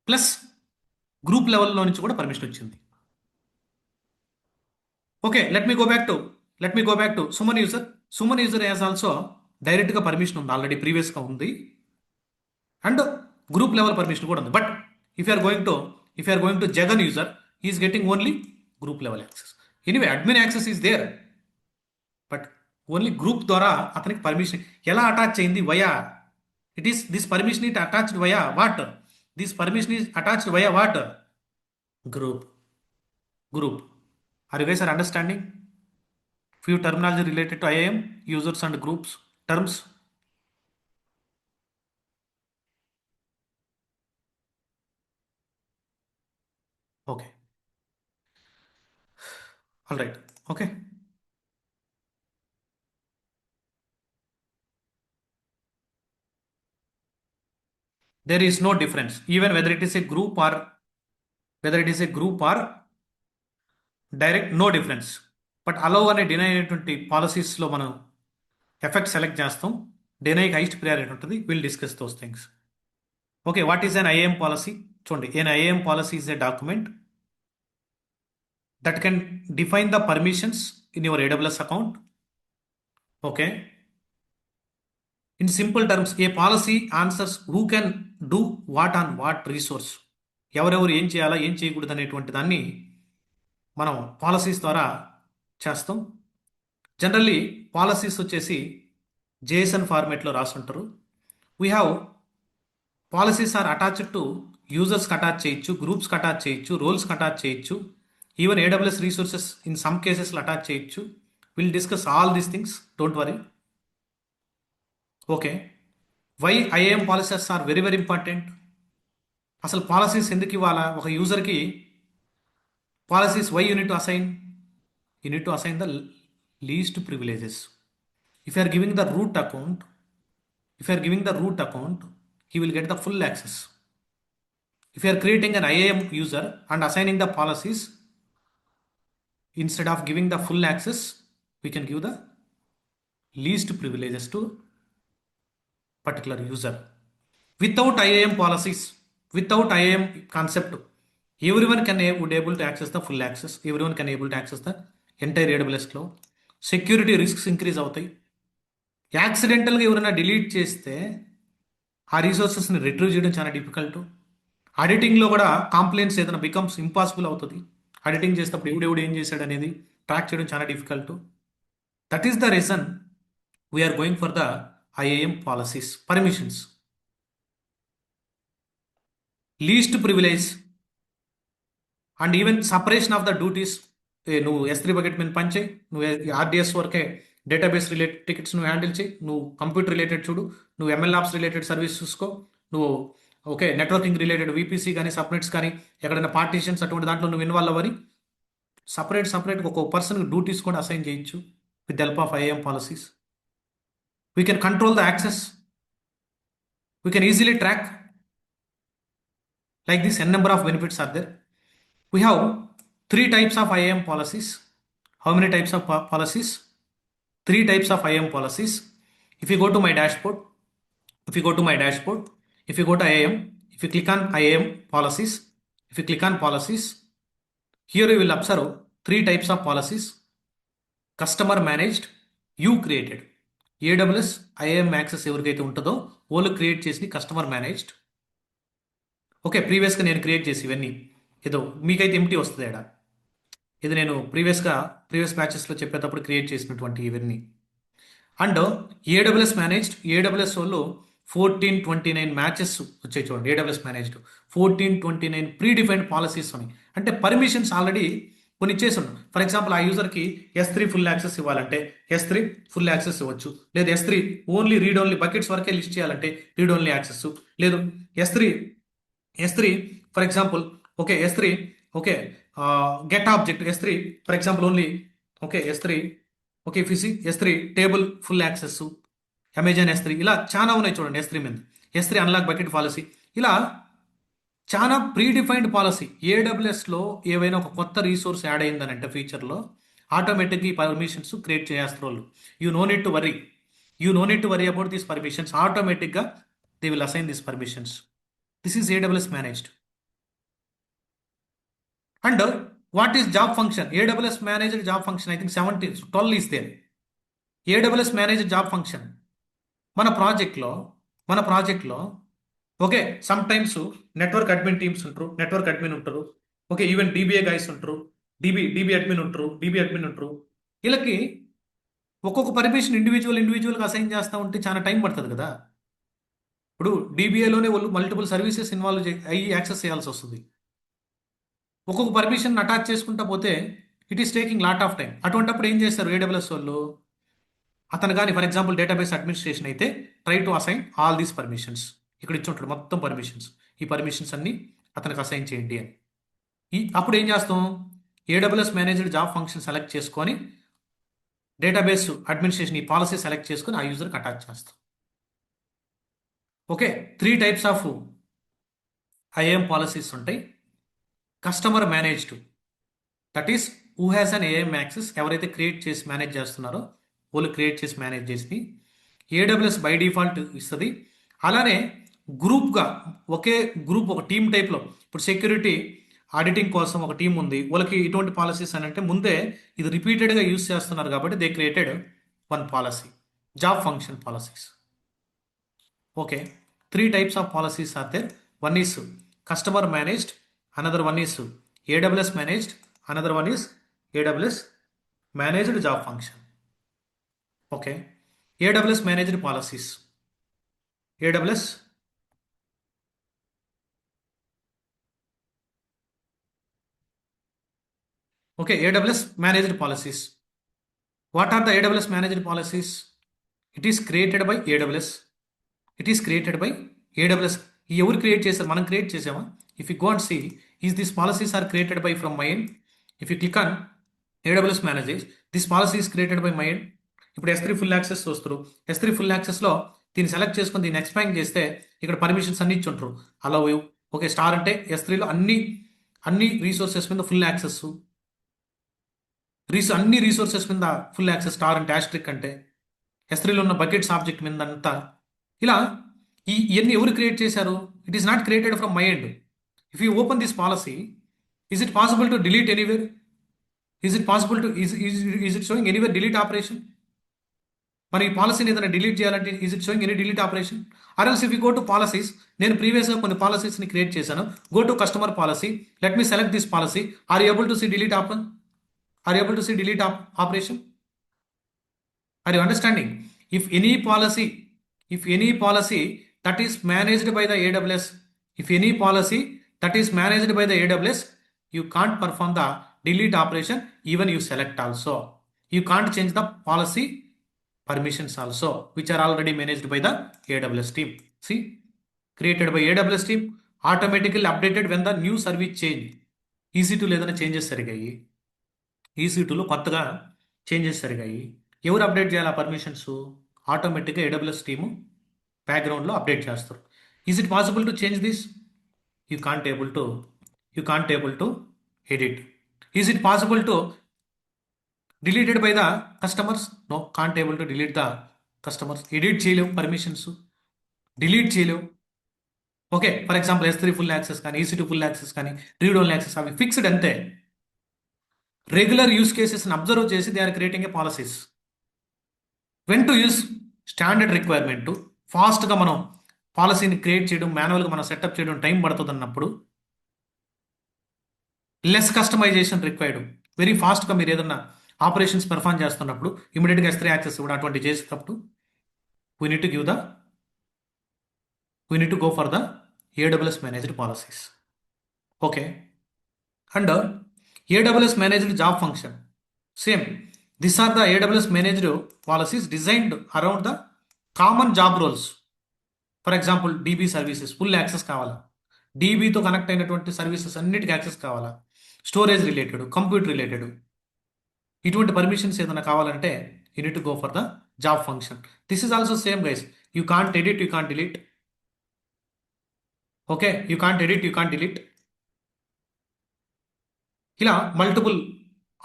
ప్లస్ గ్రూప్ లెవెల్లో నుంచి కూడా పర్మిషన్ వచ్చింది. Okay, let me go back to Suman user. Suman user has also డైరెక్ట్గా పర్మిషన్ ఉంది, ఆల్రెడీ ప్రీవియస్గా ఉంది. అండ్ గ్రూప్ లెవెల్ పర్మిషన్ కూడా ఉంది. But if you are going to Jagan user, is getting only group level access. Anyway admin access is there, but only group ద్వారా అతనికి పర్మిషన్ ఎలా అటాచ్ అయింది? Via it is this permission it attached via what? This permission is attached via what? Group. Group. Are you guys are understanding? Few terminology related to IAM, users and groups terms. Okay. All right. Okay. There is no difference, even whether it is a group or direct, no difference. But allow అనే deny అనేటువంటి పాలసీస్లో మనం effect select చేస్తాం. డినైకి highest priority ఉంటుంది. Will discuss those things. Okay, what is an IAM policy? చూడండి, an IAM policy is a document that can define the permissions in your AWS account. Okay. In simple terms, a policy answers who can do what on what resource. ఎవరెవరు ఏం చేయాలా, ఏం చేయకూడదు అనేటువంటి దాన్ని మనం policies ద్వారా చేస్తాం. జనరల్లీ పాలసీస్ వచ్చేసి జేఎస్ఎన్ ఫార్మేట్లో రాసుంటారు. We have policies are attached to యూజర్స్కి అటాచ్ చేయొచ్చు, గ్రూప్స్కి అటాచ్ చేయొచ్చు, రోల్స్కి అటాచ్ చేయొచ్చు, even AWS resources in some కేసెస్లో అటాచ్ చేయొచ్చు. Will discuss all these things, don't worry. Okay, why IAM policies are very very important? అసలు పాలసీస్ ఎందుకు ఇవ్వాలా ఒక యూజర్కి? Policies why you need to assign? You need to assign the least privileges. If you are giving the route account, he will get the full access. If you are creating an IAM user and assigning the policies, instead of giving the full access, we can give the least privileges to particular user. Without IAM policies, without IAM concept, everyone would able to access the full access. Everyone can able to access the entire AWS cloud. Security risks increase అవుతాయి. యాక్సిడెంటల్గా ఎవరైనా delete చేస్తే ఆ రీసోర్సెస్ని retrieve చేయడం చాలా difficult. ఆడిటింగ్లో కూడా complaints ఏదైనా becomes impossible అవుతుంది. Auditing చేసేటప్పుడు ఎవడెవడు ఏం చేశాడు అనేది ట్రాక్ చేయడం చాలా difficult. That is the reason we're going for the IAM policies. Permissions, least privilege and even separation of the duties. నువ్వు S3 బకెట్ మీద పనిచేయి, నువ్వు RDS వరకే డేటాబేస్ రిలేటెడ్ టికెట్స్ నువ్వు హ్యాండిల్ చేయి, నువ్వు కంప్యూటర్ రిలేటెడ్ చూడు, నువ్వు ML ఆప్స్ రిలేటెడ్ సర్వీస్ చూసుకో, నువ్వు ఓకే నెట్వర్కింగ్ రిలేటెడ్ VPC కానీ సబ్నెట్స్ కానీ ఎక్కడైనా పార్టీషన్స్ అటువంటి దాంట్లో నువ్వు ఇన్వాల్వ్ అవ్వని సపరేట్గా ఒక పర్సన్కి డ్యూటీస్ కూడా అసైన్ చేయొచ్చు with help of IAM policies. We can control the access, we can easily track. Like this n number of benefits are there. We have 3 types of IAM policies. How many types of policies? 3 types of IAM policies. If you go to my dashboard, if you go to IAM, if you click on IAM policies, here you will observe 3 types of policies. Customer managed, you created. AWS IAM access ఎవరికైతే ఉంటుందో వాళ్ళు create చేసి customer managed. Okay, ప్రీవియస్గా నేను create చేసి ఇవన్నీ ఏదో మీకైతే ఎంటీ వస్తుంది ఏడా. ఇది నేను ప్రీవియస్ బ్యాచెస్లో చెప్పేటప్పుడు క్రియేట్ చేసినటువంటి ఇవన్నీ. అండ్ AWS మేనేజ్డ్, AWS వాళ్ళు 1429 మ్యాచెస్ వచ్చాయి చూడండి. AWS managed 1429 pre defined policies ఉన్నాయి. అంటే పర్మిషన్స్ ఆల్రెడీ కొన్ని ఇచ్చేసి ఉన్నాం. ఫర్ ఎగ్జాంపుల్, ఆ యూజర్కి S3 ఫుల్ యాక్సెస్ ఇవ్వాలంటే S3 ఫుల్ యాక్సెస్ ఇవ్వచ్చు. లేదు S3 only read only buckets వరకే లిస్ట్ చేయాలంటే రీడ్ ఓన్లీ యాక్సెస్. లేదు S3 for example okay S3 okay get object S3 for example only okay S3 okay ఫిసి S3 table full access, Amazon S3 ఇలా చాలా ఉన్నాయి చూడండి. S3 మీద S3 unlock bucket policy, ఇలా చాలా ప్రీ డిఫైన్డ్ పాలసీ. AWSలో ఏవైనా ఒక కొత్త రీసోర్స్ యాడ్ అయిందనంటే ఫ్యూచర్లో ఆటోమేటిక్గా ఈ పర్మిషన్స్ క్రియేట్ చేస్తారు వాళ్ళు. You no need to worry about these permissions. ఆటోమేటిక్గా they will assign these permissions. This is AWS managed. And what is job function? AWS managed job function, I think 12 is there. AWS managed job function. మన ప్రాజెక్ట్లో మన ప్రాజెక్ట్లో okay, sometimes network admin teams ఉంటారు, network admin ఉంటారు. Okay, even DBA guys ఉంటారు, DB admin ఉంటారు, DB admin ఉంటారు. వీళ్ళకి ఒక్కొక్క పర్మిషన్ ఇండివిజువల్గా అసైన్ చేస్తా ఉంటే చాలా టైం పడుతుంది కదా. ఇప్పుడు డీబీఏలోనే వాళ్ళు మల్టిపుల్ సర్వీసెస్ ఇన్వాల్వ్ అయ్యి యాక్సెస్ చేయాల్సి వస్తుంది. ఒక్కొక్క పర్మిషన్ అటాచ్ చేసుకుంటా పోతే it is taking lot of time. అటువంటిప్పుడు ఏం చేస్తారు ఏడబ్ల్యూఎస్ వాళ్ళు? అతను కానీ ఫర్ ఎగ్జాంపుల్ డేటాబేస్ అడ్మినిస్ట్రేషన్ అయితే try to assign all these permissions. ఇక్కడ ఇచ్చి ఉంటాడు మొత్తం పర్మిషన్స్, ఈ పర్మిషన్స్ అన్ని అతనికి అసైన్ చేయండి అని. అప్పుడు ఏం చేస్తాం? AWS managed job function select చేసుకొని డేటాబేస్ అడ్మినిస్ట్రేషన్ ఈ పాలసీ సెలెక్ట్ చేసుకొని ఆ యూజర్కి అటాచ్ చేస్తాం. Okay, 3 types of IAM policies ఉంటాయి. Customer managed, that is who has an IAM access, ఎవరైతే క్రియేట్ చేసి మేనేజ్ చేస్తున్నారో వాళ్ళు క్రియేట్ చేసి మేనేజ్ చేసి ఏడబ్ల్యూఎస్ బై డిఫాల్ట్ ఇస్తుంది. అలానే గ్రూప్గా ఒకే గ్రూప్ ఒక టీమ్ టైప్లో, ఇప్పుడు సెక్యూరిటీ ఆడిటింగ్ కోసం ఒక టీం ఉంది, వాళ్ళకి ఇటువంటి పాలసీస్ అని అంటే ముందే ఇది రిపీటెడ్గా యూస్ చేస్తున్నారు కాబట్టి they created one policy, job function policies. Okay, 3 types of policies are there. One is customer managed, another one is AWS managed, another one is AWS managed job function. Okay, AWS managed policies. AWS okay, AWS managed policies. What are the AWS managed policies? It is created by AWS. It is created by AWS. ఎవరు create చేశారు? మనం create చేసామా? If you go and see is this policies are created by from my end. If you click on AWS manages this policy is created by my end. ఇప్పుడు S3 full access వస్తారు. S3 full యాక్సెస్లో దీన్ని select చేసుకొని దీన్ని expand చేస్తే ఇక్కడ permissions అన్ని ఇచ్చి ఉంటారు. అలా ఓకే, స్టార్ అంటే S3లో అన్ని రీసోర్సెస్ మీద ఫుల్ యాక్సెస్, అన్ని రీసోర్సెస్ మీద ఫుల్ యాక్సెస్, స్టార్ అంటే యాస్ట్రిక్ అంటే S3లో ఉన్న బకెట్స్ ఆబ్జెక్ట్ మీద అంతా. ఇలా ఇవన్నీ ఎవరు క్రియేట్ చేశారు? It is not created from my end. If you open this policy, is it possible to delete anywhere? Is it possible to is it showing anywhere delete operation? మరి ఈ పాలసీని ఏదైనా డిలీట్ చేయాలంటే is it showing any delete operation? Or else if you go to policies, నేను ప్రీవియస్గా కొన్ని పాలసీస్ని create చేశాను. Go to customer policy, let me select this policy. Are able to see delete operation? Are you able to see delete operation? Are you understanding? If any policy that is managed by the AWS, you can't perform the delete operation even you select also. You can't change the policy permissions also, which are already managed by the AWS team. See, created by AWS team, automatically updated when the new service change. Easy to లేదన్నా changes జరిగాయి. EC2లో కొత్తగా changes జరిగాయి. ఎవరు update చేయాలి ఆ permissions? ఆటోమేటిక్గా AWS team బ్యాక్గ్రౌండ్లో update చేస్తారు. Is it possible to change this? You can't able to edit. Is it possible to deleted by the customers? No, can't able to delete the customers. Edit చేయలేవు permissions, delete చేయలేవు. Okay, for example S3 full access కానీ EC2 full access కానీ read only access అవి fixed అంతే. Regular use కేసెస్ని observe చేసి they are creating a policies. When to use standard requirement, ఫాస్ట్గా మనం పాలసీని క్రియేట్ చేయడం, మాన్యువల్గా మనం సెటప్ చేయడం టైం పడుతుంది అన్నప్పుడు, లెస్ కస్టమైజేషన్ రిక్వైర్డ్, వెరీ ఫాస్ట్గా మీరు ఏదన్నా ఆపరేషన్స్ పెర్ఫామ్ చేస్తున్నప్పుడు ఇమీడియట్గా S3 యాక్సెస్ కూడా అటువంటి చేసేటప్పుడు we need to go for the AWS managed policies. Okay, and AWS managed job function. Same. These are the AWS managed policies designed around the common job roles. For example DB services full access కావాలా? DBతో connect అయినటువంటి services అన్నిటికీ access కావాలా? Storage related, computer related, ఇటువంటి permissions ఏదైనా కావాలంటే you need to go for the job function. This is also same guys. You can't edit, you can't delete. Okay, you can't edit, you can't delete. ఇలా multiple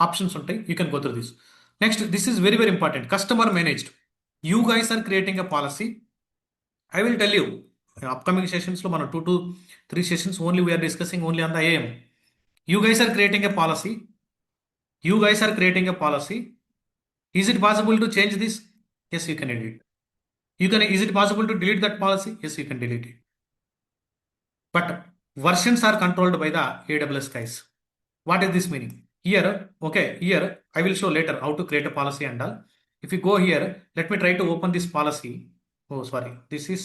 options ఉంటాయి. You can go through this. Next, this is very important. Customer managed. You guys are creating a policy. I will tell you upcoming సెషన్స్లో మనం 2 to 3 sessions only we're discussing only on the AM. You guys are creating a policy. Is it possible to change this? Yes, you can edit. is it possible to delete that policy? Yes, you can delete it. But versions are controlled by the AWS guys. What is this meaning? Here, okay, here I will show later how to create a policy and all. If you go here, let me try to open this policy. Oh, sorry, this is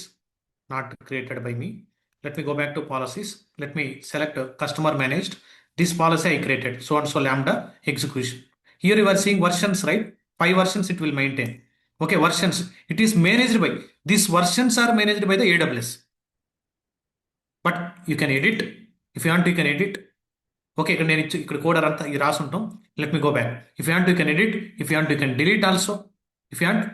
not created by me. Let me go back to policies. Let me select customer managed. This policy I created, so and so lambda execution. Here you are seeing versions, right? 5 versions it will maintain. Okay, versions. It is managed by, these versions are managed by the AWS. But you can edit. If you want, you can edit. Okay ఇక్కడ నేను ఇక్కడ code అంతా ఇది రాసి ఉంటాం. Let me go back. If you want you can edit, if you want you can delete also. If you want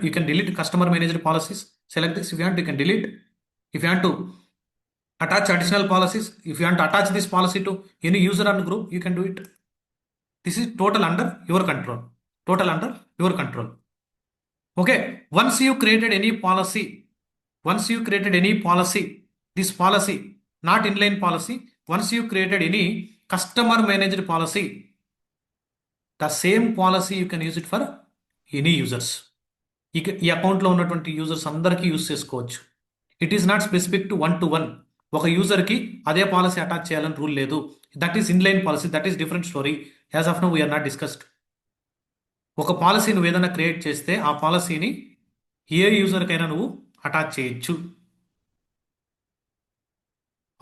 you can delete customer managed policies. Select this. If you want you can delete. If you want to attach additional policies, if you want to attach this policy to any user and group, you can do it. This is total under your control. Total under your control. Okay, once you created any policy, this policy, not inline policy, once you created any customer managed policy, the same policy you can use it for any users. ఈ అకౌంట్లో ఉన్నటువంటి users అందరికీ use చేసుకోవచ్చు. It is not specific to one. ఒక యూజర్కి అదే policy attach చేయాలని rule లేదు. That is inline policy, that is different story. As of no we are not discussed. ఒక పాలసీ నువ్వు ఏదైనా క్రియేట్ చేస్తే ఆ పాలసీని ఏ యూజర్కైనా నువ్వు అటాచ్ చేయొచ్చు.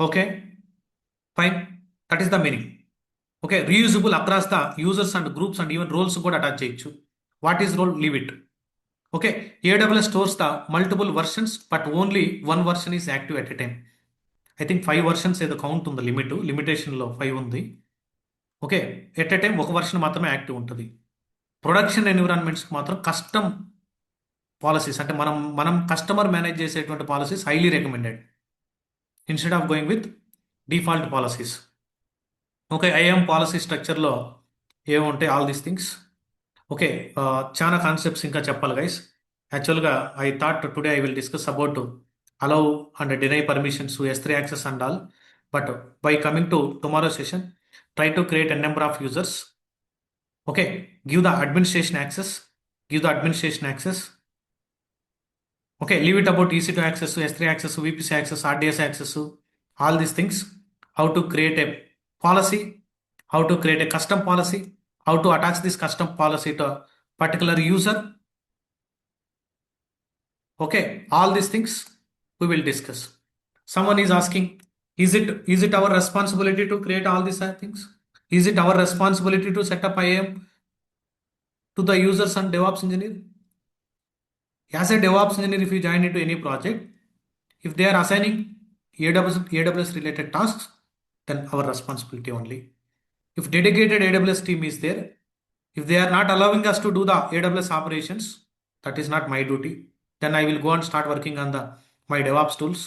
Okay, fine, that is the meaning. Okay, reusable across the users and groups and even roles కూడా attach చేయొచ్చు. What is role? Leave it. Okay, AWS stores the multiple versions but only one version is active at a time. I think 5 versions ఏదో count ఉంది, లిమిటేషన్లో 5 ఉంది. Okay, at a time ఒక version మాత్రమే active ఉంటుంది. Production ఎన్విరాన్మెంట్స్కి మాత్రం custom policies, అంటే మనం కస్టమర్ మేనేజ్ చేసేటువంటి policies highly recommended instead of going with default policies. Okay, IAM policy స్ట్రక్చర్లో ఏముంటాయి? All these things. ఓకే, చాలా కాన్సెప్ట్స్ ఇంకా చెప్పాలి గైస్. యాక్చువల్గా I thought today I will discuss about allow and deny permissions, S3 access and all. But by coming to tomorrow session, try to create a number of users. Okay, give the administration access. Okay, leave it about EC2 access, S3 access, VPC access, RDS access, all these things. How to create a policy, how to create a custom policy, how to attach this custom policy to a particular user. Okay, all these things we will discuss. Someone is asking, is it our responsibility to create all these things? Is it our responsibility to set up IAM to the users and DevOps engineer? As a DevOps engineer, if you join into any project, if they are assigning AWS related tasks, then our responsibility only. If dedicated AWS team is there, if they are not allowing us to do the AWS operations, that is not my duty. Then I will go and start working on my DevOps tools.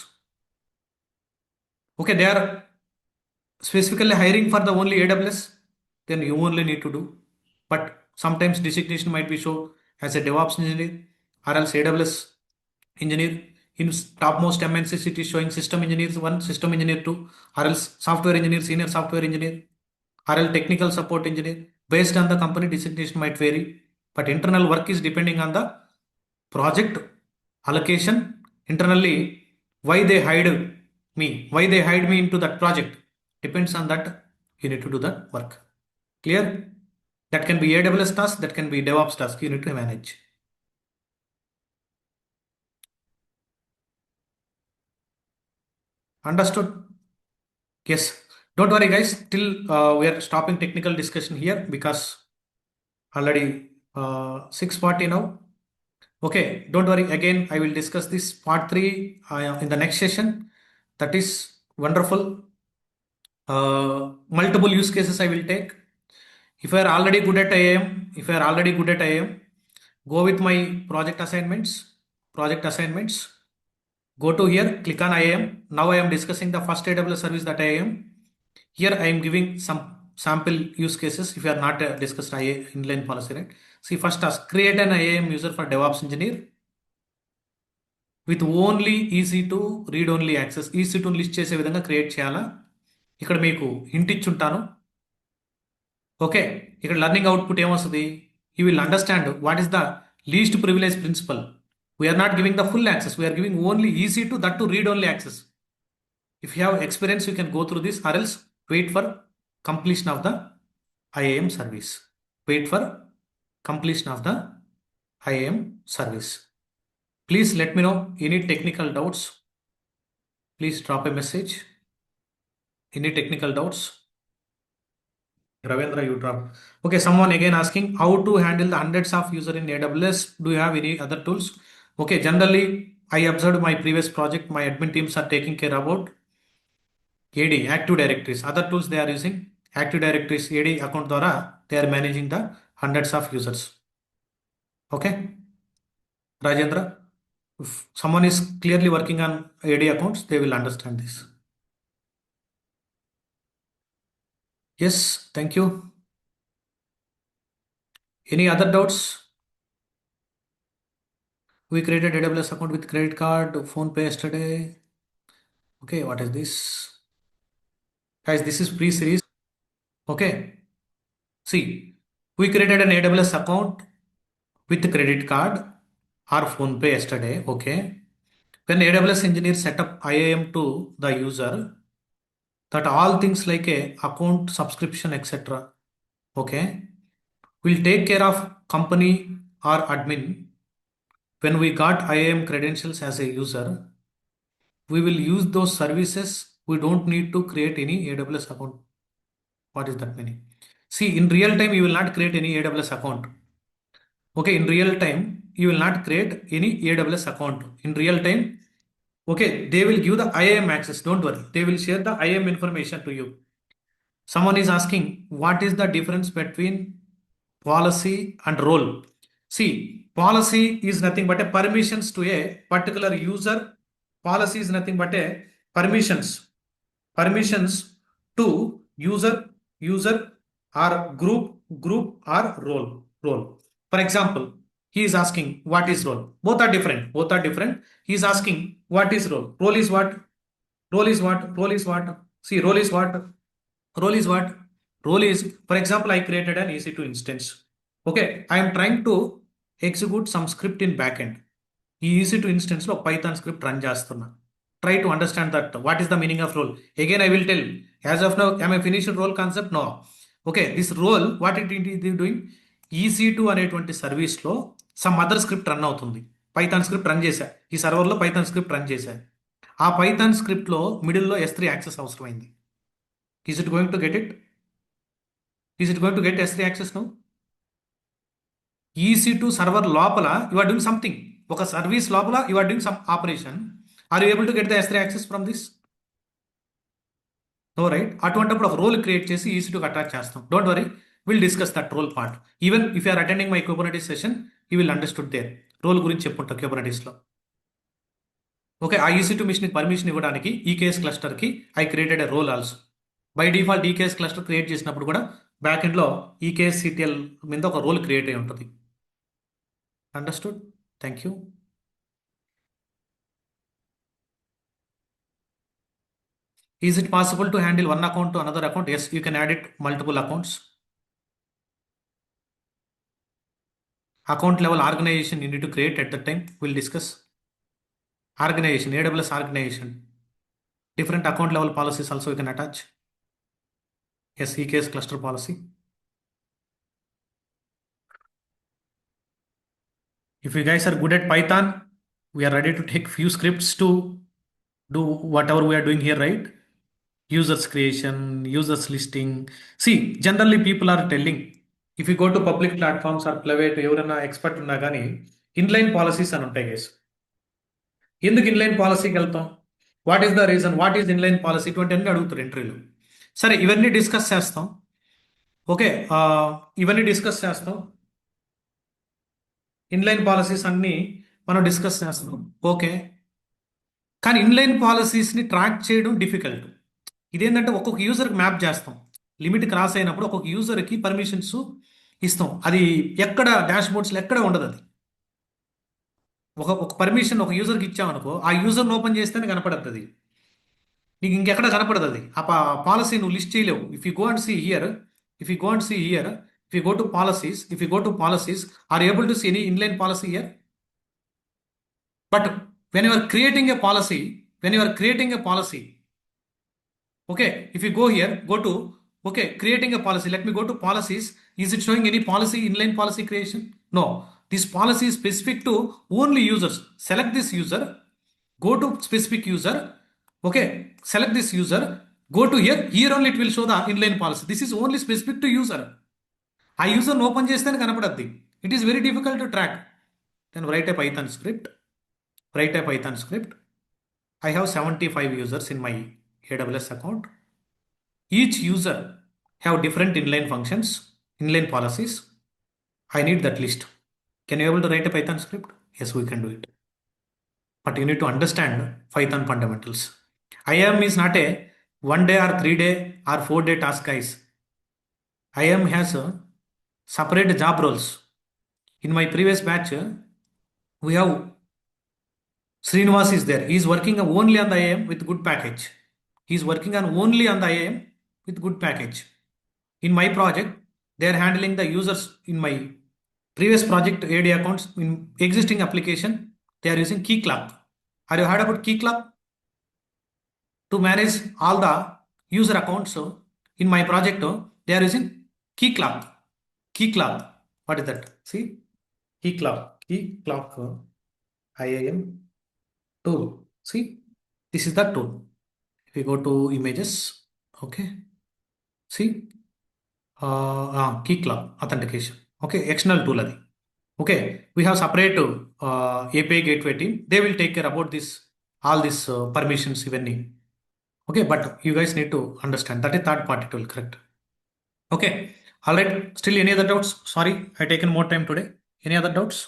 Okay, they are specifically hiring for the only AWS, then you only need to do. But sometimes designation might be shown as a DevOps engineer or else AWS engineer. In topmost MNCs, it is showing system engineers 1, system engineer 2, or else software engineer, senior software engineer, or else technical support engineer. Based on the company, designation might vary, but internal work is depending on the project allocation. Internally, why they hired me into that project depends on that. You need to do the work. Clear? That can be AWS task, that can be DevOps task. You need to manage. Understood? Yes. Don't worry, guys. Till we are stopping technical discussion here because already 6:40 now. Okay. Don't worry. Again, I will discuss this part 3 in the next session. That is wonderful. Multiple use cases I will take. If you are already good at IAM, go with my project assignments. Go to here, click on IAM. Now I am discussing the first AWS service that I am. Here I am giving some sample use cases. If you are not discussed inline policy, right? See, first task, create an IAM user for DevOps engineer with only EC2 read-only access. EC2 list చేసే విధంగా create చేయాలా? ఇక్కడ మీకు hint ఇచ్చుంటాను. Okay, ఇక్కడ learning output ఏమొస్తుంది? You will understand what is the least privilege principle We are not giving the full access. We are giving only EC2, that to read only access. If you have experience, you can go through this, or else wait for completion of the IAM service. Wait for completion of the IAM service. Please let me know any technical doubts. Please drop a message. Any technical doubts? Ravendra, you drop. Okay, someone again asking how to handle the hundreds of user in AWS. Do you have any other tools? Okay, generally, I observed my previous project, my admin teams are taking care about AD, Active Directories. Other tools they are using Active Directories AD account dwara, they are managing the hundreds of users. Okay, Rajendra, if someone is clearly working on AD accounts, they will understand this. Yes, thank you. Any other doubts? We created AWS account with credit card, phone pay yesterday. Okay, what is this? Guys, this is pre-series. Okay, see, we created an AWS account with credit card or phone pay yesterday. Okay, when AWS engineer set up IAM to the user, that all things like a account subscription, etc. Okay, will take care of company or admin. When we got IAM credentials as a user, we will use those services. We don't need to create any AWS account. What is that meaning? See, in real time, you will not create any AWS account. Okay, in real time, you will not create any AWS account. In real time, okay, they will give the IAM access. Don't worry. They will share the IAM information to you. Someone is asking, what is the difference between policy and role? See, policy is nothing but a permissions to a particular user. Policy is nothing but a permissions to user or group or role. For example, he is asking what is role. Both are different. He is asking what is role. Role is what? See, role is what? Role is what? Role is, for example, I created an EC2 instance. Okay, I am trying to execute some script in backend. ఈ EC2 instance లో Python script run చేస్తున్నా. Try to understand that. What is the meaning of role? Again, I will tell. As of now, am I finished role concept? No. Okay, this role, what it is doing? EC2 అనేటువంటి service లో some other script run అవుతుంది. Python script run చేశా. ఈ సర్వర్లో Python script run చేశా. ఆ Python script లో మిడిల్లో S3 access అవసరమైంది. Is it going to get it? Is it going to get S3 access now? EC2 server లోపల you are doing something. ఒక సర్వీస్ లోపల you are doing some operation. Are you able to get the S3 access from this? No, right? అటువంటిప్పుడు ఒక role create చేసి EC2కి attach చేస్తాం. Don't worry, will discuss that role part. Even if you are attending my Kubernetes session, you will understood there. Role గురించి చెప్పుకుంటాం Kubernetesలో. Okay, ఆ EC2 మిషన్కి permission ఇవ్వడానికి EKS క్లస్టర్కి I created a role also. By default EKS cluster create చేసినప్పుడు కూడా back ఎండ్లో EKS CTL మీద ఒక రోల్ క్రియేట్ అయి ఉంటుంది. Understood? Thank you. Is it possible to handle one account to another account? Yes, you can add it multiple accounts. Account level organization you need to create at that time. We'll discuss. Organization, AWS organization. Different account level policies also you can attach. Yes, EKS cluster policy. If you guys are good at Python, we are ready to take few scripts to do whatever we are doing here, right? Users creation, users listing. See, generally people are telling, if you go to public platforms or private, ఎవరైనా expert ఉన్నా కానీ inline policies అని ఉంటాయి guys. ఎందుకు inline పాలసీకి వెళ్తాం? What is the reason? What is inline policy? ఇటువంటి అన్ని అడుగుతారు ఇంటర్వ్యూలో. సరే, ఇవన్నీ డిస్కస్ చేస్తాం. ఓకే, ఇవన్నీ డిస్కస్ చేస్తాం. ఇన్లైన్ పాలసీస్ అన్నీ మనం డిస్కస్ చేస్తాం. ఓకే, కానీ ఇన్లైన్ పాలసీస్ని ట్రాక్ చేయడం డిఫికల్ట్. ఇదేంటంటే ఒక్కొక్క యూజర్కి మ్యాప్ చేస్తాం. లిమిట్ క్రాస్ అయినప్పుడు ఒక్కొక్క యూజర్కి పర్మిషన్స్ ఇస్తాం. అది ఎక్కడ డాష్బోర్డ్స్లో ఎక్కడ ఉండదు. అది ఒక పర్మిషన్ ఒక యూజర్కి ఇచ్చామనుకో, ఆ యూజర్ని ఓపెన్ చేస్తేనే కనపడద్దు. అది నీకు ఇంకెక్కడ కనపడదు. అది ఆ పాలసీ నువ్వు లిస్ట్ చేయలేవు. If you go and see here, if you go to policies, are you able to see any inline policy here? But when you are creating a policy, okay, if you go here, go to, okay, creating a policy. Let me go to policies. Is it showing any policy, inline policy creation? No. This policy is specific to only users. Select this user, go to specific user, okay, select this user, go to here, here only it will show the inline policy. This is only specific to user. ఆ యూజర్ని open చేస్తేనే కనపడద్ది. It is very difficult to track. Then write a Python script. I have 75 users in my AWS account. Each user have different inline functions, inline policies. I need that list. Can you able to write a Python script? Yes, we can do it. But you need to understand Python fundamentals. IAM is not a 1 day or 3 day or 4 day task, guys. IAM has a separate job roles. In my previous batch, we have Srinivas is there. He is working only on the IAM with good package. He is working on only on the IAM with good package. In my project, they are handling the users in my previous project AD accounts in existing application. They are using Keycloak. Have you heard about Keycloak? To manage all the user accounts in my project, they are using Keycloak. What is that? See? Keycloak IAM tool. See, this is the tool. If we go to images, okay, see, Keycloak authentication. Okay, external tool adi. Okay, we have separate API gateway team. They will take care about this, all these permissions ivanni. Okay, but you guys need to understand that is third party tool, correct? Okay, all right. Still any other doubts? Sorry, I taken more time today. Any other doubts?